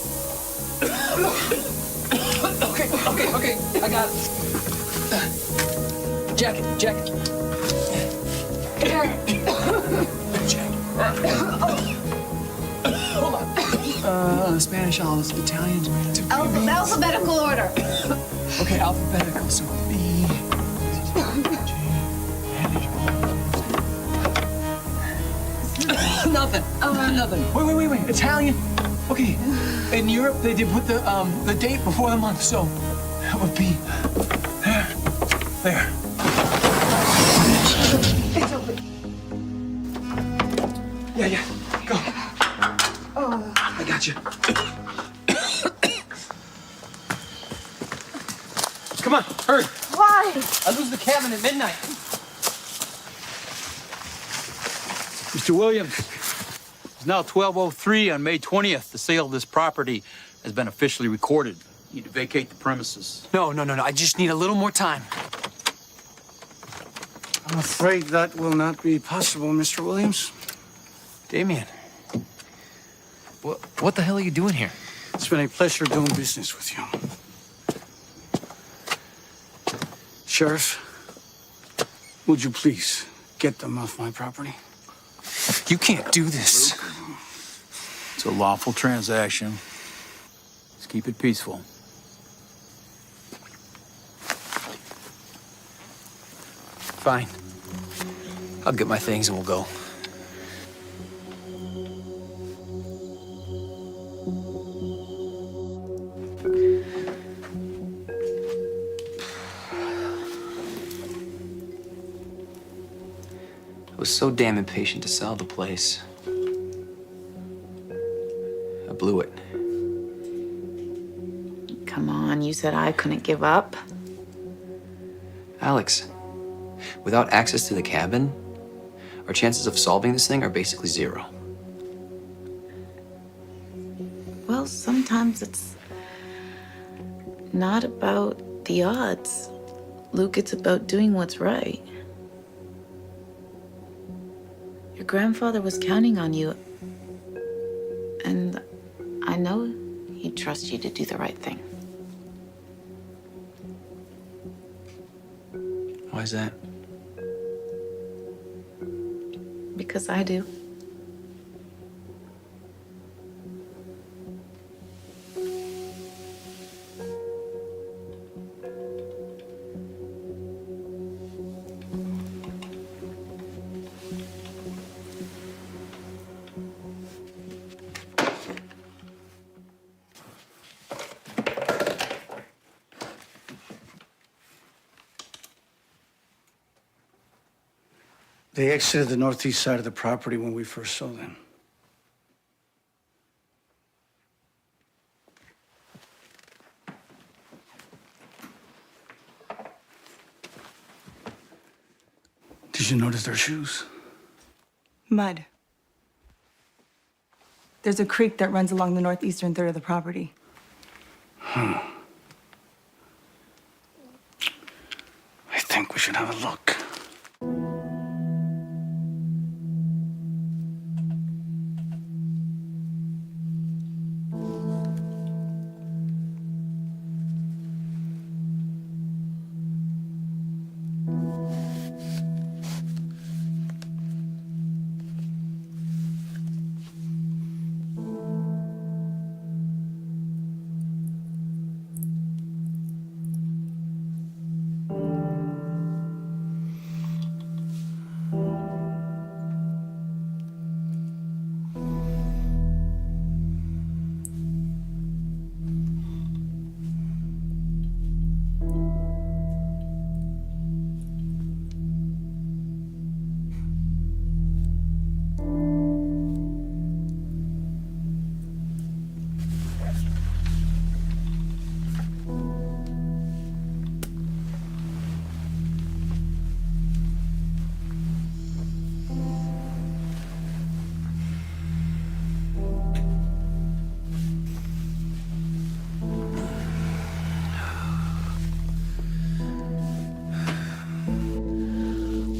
S2: Okay, I got it. Jacket. Hold on. Spanish olives, Italian tomatoes.
S15: Alphabetical order.
S2: Okay, alphabetical. So B. Nothing. Nothing. Wait. Italian. Okay. In Europe, they did put the date before the month, so that would be there.
S8: It's open.
S2: Yeah. Go. I got you. Come on, hurry.
S8: Why?
S2: I lose the cabin at midnight.
S10: Mr. Williams, it's now 12:03 on May 20th. The sale of this property has been officially recorded. You need to vacate the premises.
S2: No. I just need a little more time.
S1: I'm afraid that will not be possible, Mr. Williams.
S2: Damien, what the hell are you doing here?
S1: It's been a pleasure doing business with you. Sheriff, would you please get them off my property?
S2: You can't do this.
S10: It's a lawful transaction. Let's keep it peaceful.
S2: Fine. I'll get my things and we'll go. I was so damn impatient to sell the place. I blew it.
S15: Come on, you said I couldn't give up.
S2: Alex, without access to the cabin, our chances of solving this thing are basically 0.
S15: Well, sometimes it's not about the odds. Luke, it's about doing what's right. Your grandfather was counting on you, and I know he'd trust you to do the right thing.
S2: Why is that?
S15: Because I do.
S1: They exited the northeast side of the property when we first saw them. Did you notice their shoes?
S8: Mud. There's a creek that runs along the northeastern third of the property.
S1: I think we should have a look.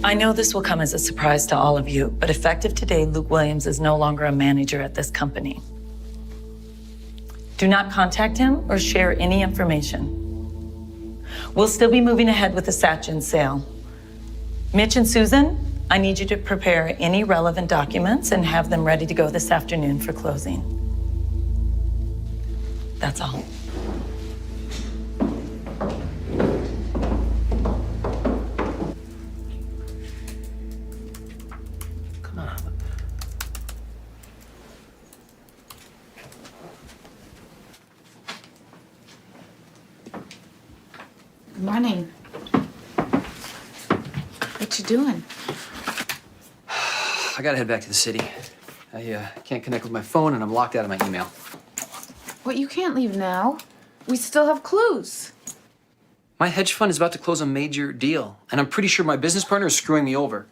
S3: I know this will come as a surprise to all of you, but effective today, Luke Williams is no longer a manager at this company. Do not contact him or share any information. We'll still be moving ahead with the Satchin sale. Mitch and Susan, I need you to prepare any relevant documents and have them ready to go this afternoon for closing. That's all.
S15: Good morning. What you doing?
S2: I gotta head back to the city. I can't connect with my phone and I'm locked out of my email.
S15: What, you can't leave now. We still have clues.
S2: My hedge fund is about to close a major deal, and I'm pretty sure my business partner is screwing me over.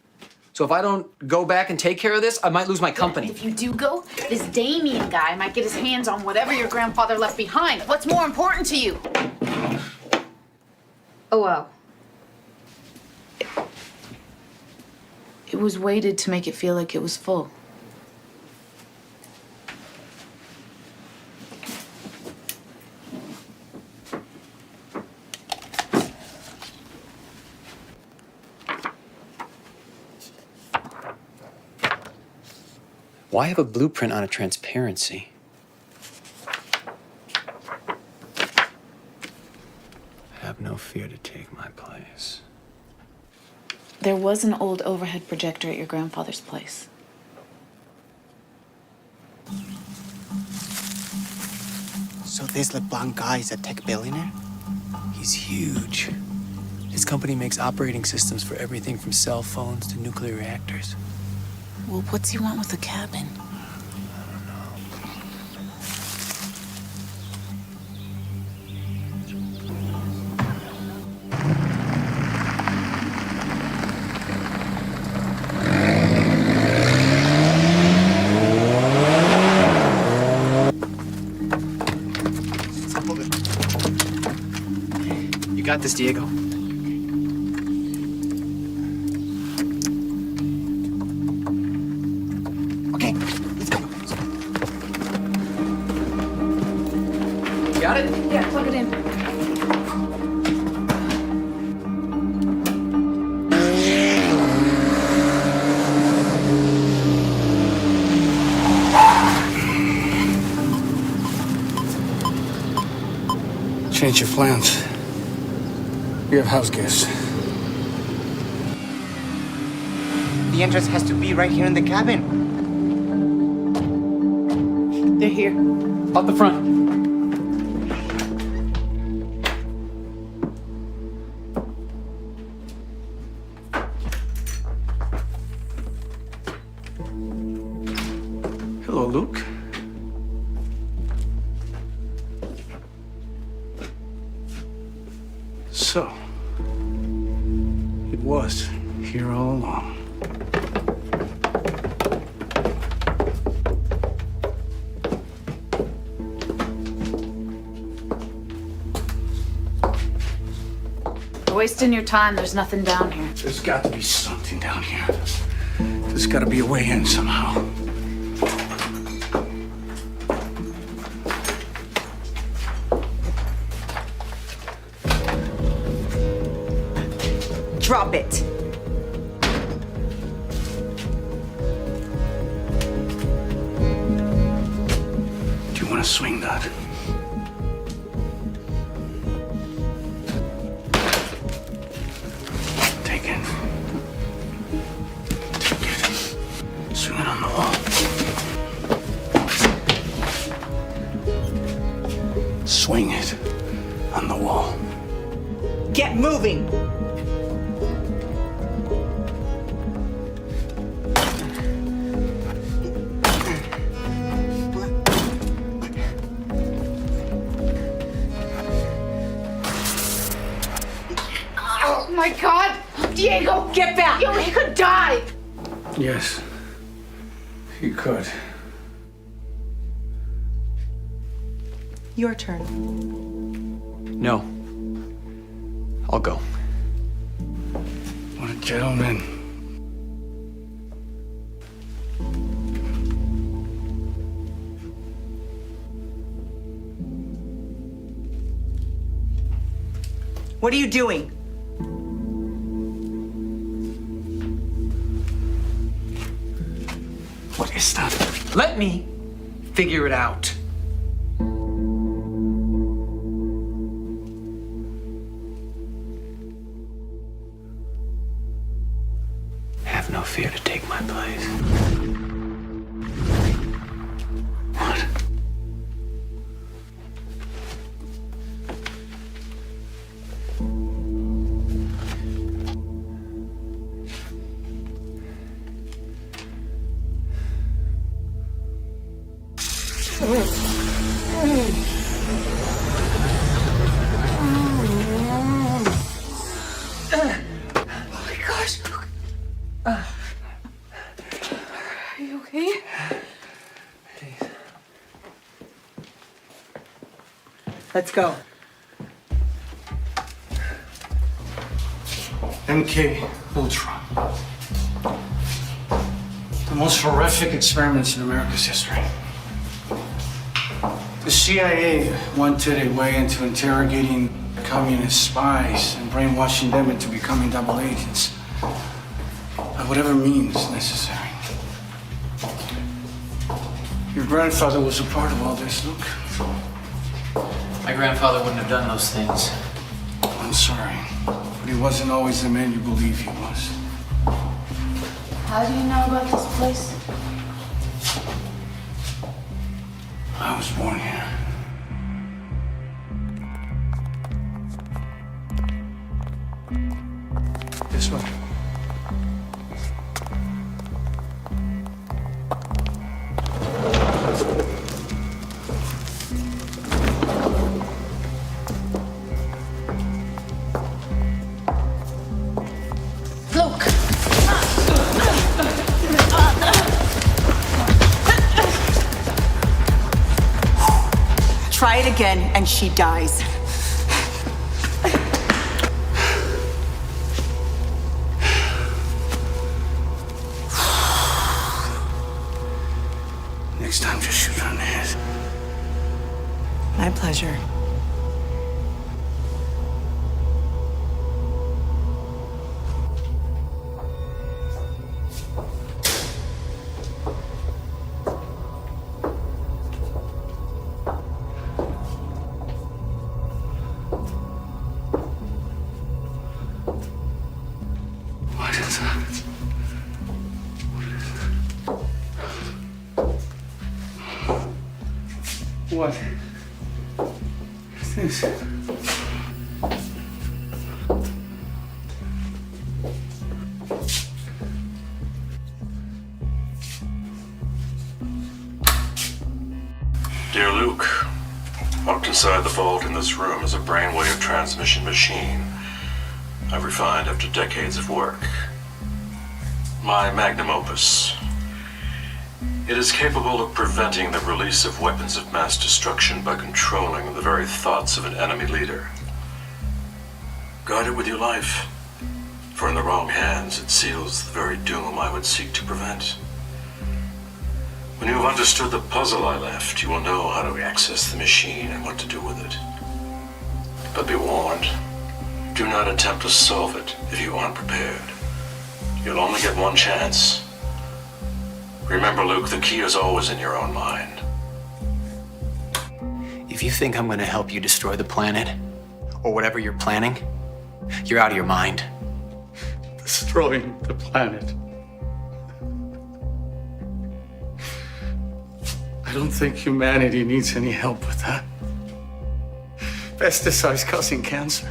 S2: So if I don't go back and take care of this, I might lose my company.
S15: If you do go, this Damien guy might get his hands on whatever your grandfather left behind. What's more important to you? Oh, well. It was weighted to make it feel like it was full.
S2: Why have a blueprint on a transparency? Have no fear to take my place.
S15: There was an old overhead projector at your grandfather's place.
S11: So this LeBlanc guy is a tech billionaire?
S2: He's huge. His company makes operating systems for everything from cell phones to nuclear reactors.
S15: Well, what's he want with the cabin?
S2: You got this, Diego.
S11: Okay, let's go.
S2: Got it?
S15: Yeah, plug it in.
S1: Change your plans. You have house guests.
S11: The entrance has to be right here in the cabin.
S15: They're here.
S2: Out the front.
S1: Hello, Luke. So, it was here all along.
S15: You're wasting your time. There's nothing down here.
S1: There's got to be something down here. There's got to be a way in somehow.
S17: Drop it.
S1: Do you want to swing that? Take it. Take it. Swing it on the wall. Swing it on the wall.
S17: Get moving.
S15: Oh my God! Diego!
S17: Get back.
S15: Yo, he could die!
S1: Yes, you could.
S6: Your turn.
S2: No. I'll go.
S1: What a gentleman.
S18: What are you doing?
S1: What is that? Let me figure it out.
S5: Have no fear to take my place.
S1: What?
S18: Oh my gosh. Are you okay? Let's go.
S1: MK Ultra. The most horrific experiments in America's history. The CIA wanted a way into interrogating communist spies and brainwashing them into becoming double agents. By whatever means necessary. Your grandfather was a part of all this, Luke.
S5: My grandfather wouldn't have done those things.
S1: I'm sorry, but he wasn't always the man you believe he was.
S15: How do you know about this place?
S1: I was born here. This way.
S15: Luke!
S18: Try it again and she dies.
S1: Next time, just shoot her in the head.
S8: My pleasure.
S1: What is that? What is this?
S19: Dear Luke, locked inside the vault in this room is a brainwave transmission machine I've refined after decades of work. My magnum opus. It is capable of preventing the release of weapons of mass destruction by controlling the very thoughts of an enemy leader. Guard it with your life, for in the wrong hands it seals the very doom I would seek to prevent. When you have understood the puzzle I left, you will know how to access the machine and what to do with it. But be warned, do not attempt to solve it if you aren't prepared. You'll only get one chance. Remember, Luke, the key is always in your own mind.
S5: If you think I'm going to help you destroy the planet, or whatever you're planning, you're out of your mind.
S1: Destroying the planet. I don't think humanity needs any help with that. Pesticides causing cancer.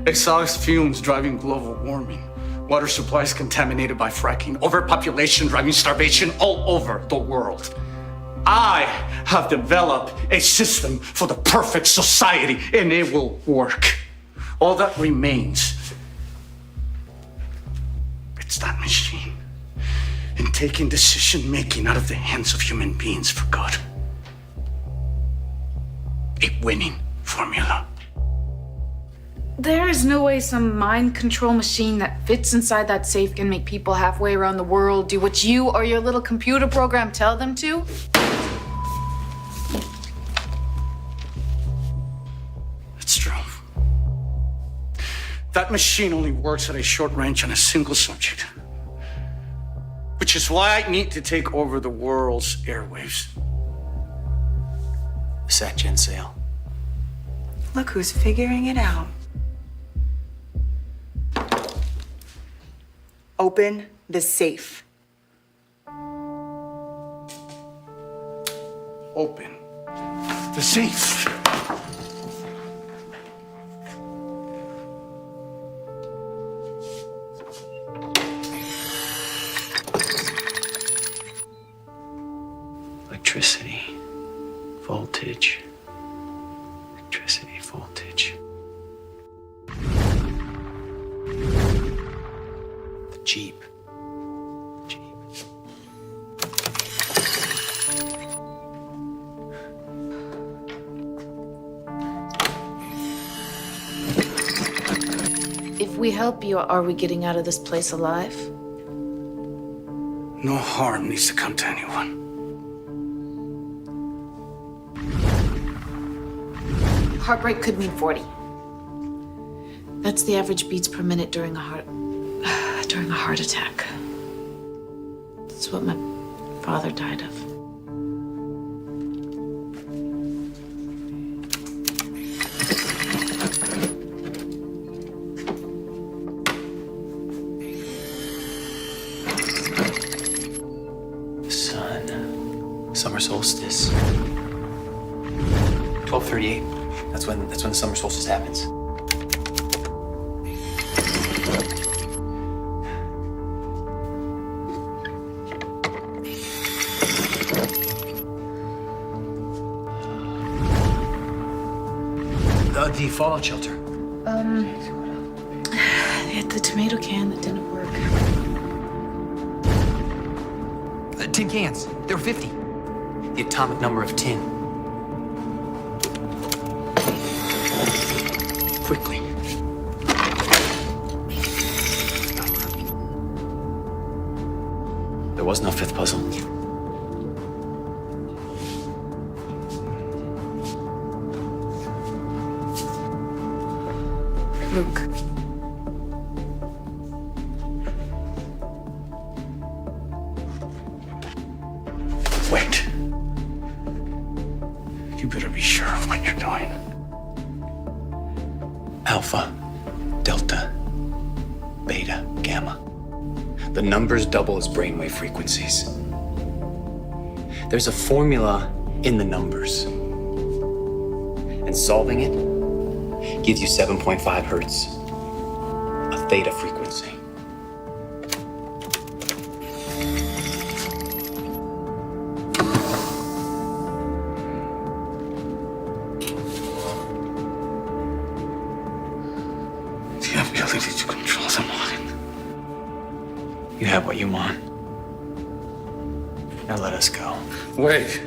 S1: Exhaust fumes driving global warming. Water supplies contaminated by fracking. Overpopulation driving starvation all over the world. I have developed a system for the perfect society, and it will work. All that remains, it's that machine. And taking decision-making out of the hands of human beings for good. A winning formula.
S15: There is no way some mind control machine that fits inside that safe can make people halfway around the world do what you or your little computer program tell them to?
S1: It's true. That machine only works at a short range on a single subject. Which is why I need to take over the world's airwaves.
S2: SatGen sale.
S8: Look who's figuring it out.
S18: Open the safe.
S1: Open the safe.
S2: Electricity, voltage, electricity, voltage. The Jeep.
S15: If we help you, are we getting out of this place alive?
S1: No harm needs to come to anyone.
S15: Heartbreak could mean 40. That's the average beats per minute during a heart attack. That's what my father died of.
S2: Sun, summer solstice. 12:38. That's when the summer solstice happens. The fallout shelter.
S15: They had the tomato can that didn't work.
S2: Tin cans. There were 50. The atomic number of tin. Quickly. There was no fifth puzzle.
S15: Luke.
S1: Wait. You better be sure of what you're doing.
S2: Alpha, delta, beta, gamma. The numbers double as brainwave frequencies. There's a formula in the numbers. And solving it gives you 7.5 hertz, a theta frequency.
S1: The ability to control the mind.
S2: You have what you want. Now let us go.
S1: Wait.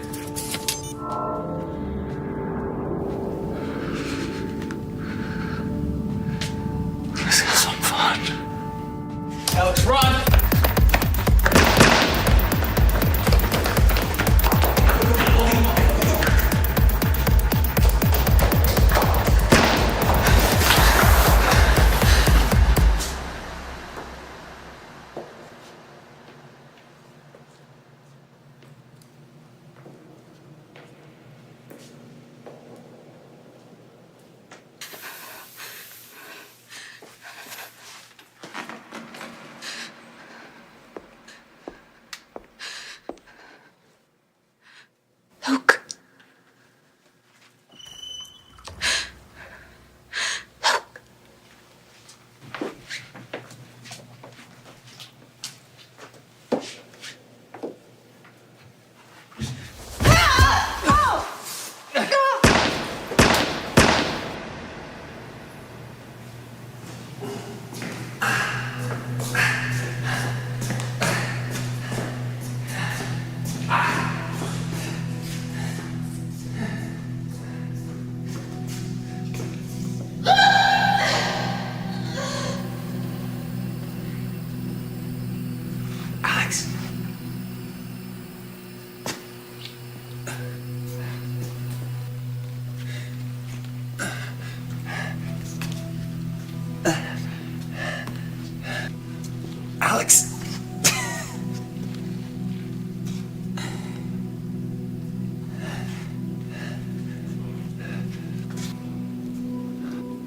S1: Let's have some fun.
S2: Alex, run!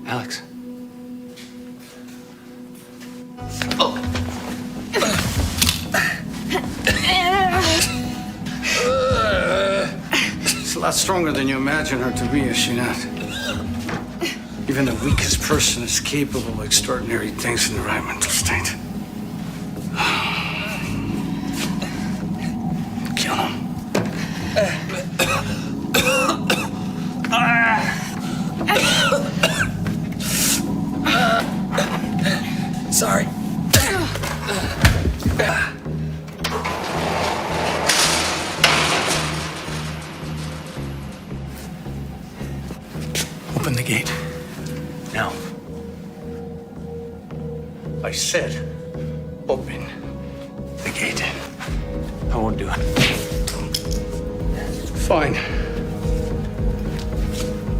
S2: Alex.
S1: She's a lot stronger than you imagine her to be, is she not? Even the weakest person is capable of extraordinary things in the right mental state. Kill him.
S2: Sorry.
S1: Open the gate. Now. I said, open the gate.
S2: I won't do it.
S1: Fine.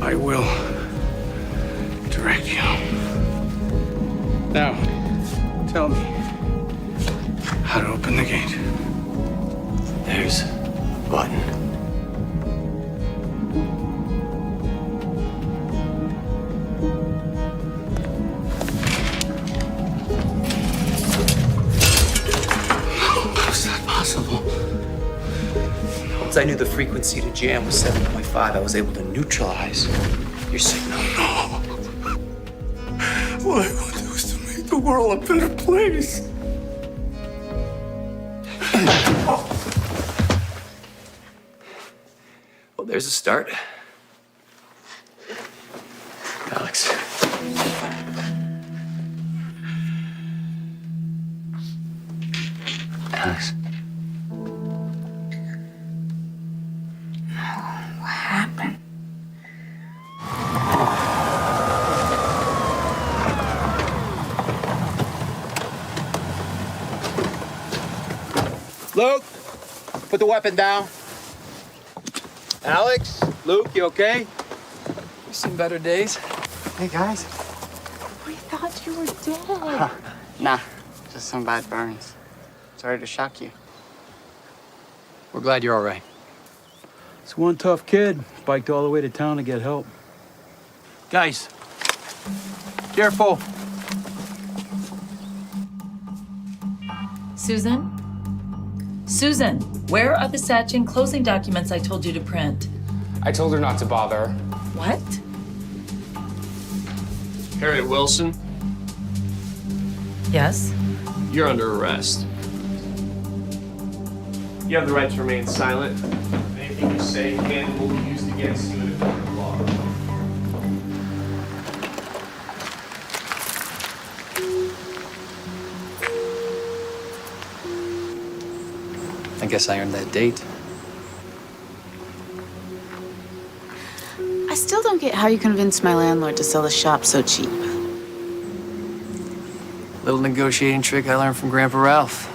S1: I will direct you. Now, tell me how to open the gate.
S2: There's a button.
S1: How's that possible?
S2: Once I knew the frequency to jam was 7.5, I was able to neutralize your signal.
S1: What I want to do is to make the world a better place.
S2: Well, there's a start. Alex. Alex.
S15: What happened?
S10: Luke, put the weapon down. Alex, Luke, you okay?
S2: You've seen better days.
S11: Hey, guys.
S15: We thought you were dead.
S11: Nah, just some bad burns. Sorry to shock you.
S2: We're glad you're all right.
S10: It's one tough kid. Biked all the way to town to get help. Guys, careful.
S3: Susan? Susan, where are the Satchin closing documents I told you to print?
S4: I told her not to bother.
S3: What?
S20: Harriet Wilson,
S3: Yes?
S20: you're under arrest. You have the right to remain silent. Anything you say can and will be used against you in a court of law.
S2: I guess I earned that date.
S15: I still don't get how you convinced my landlord to sell the shop so cheap.
S2: Little negotiating trick I learned from Grandpa Ralph.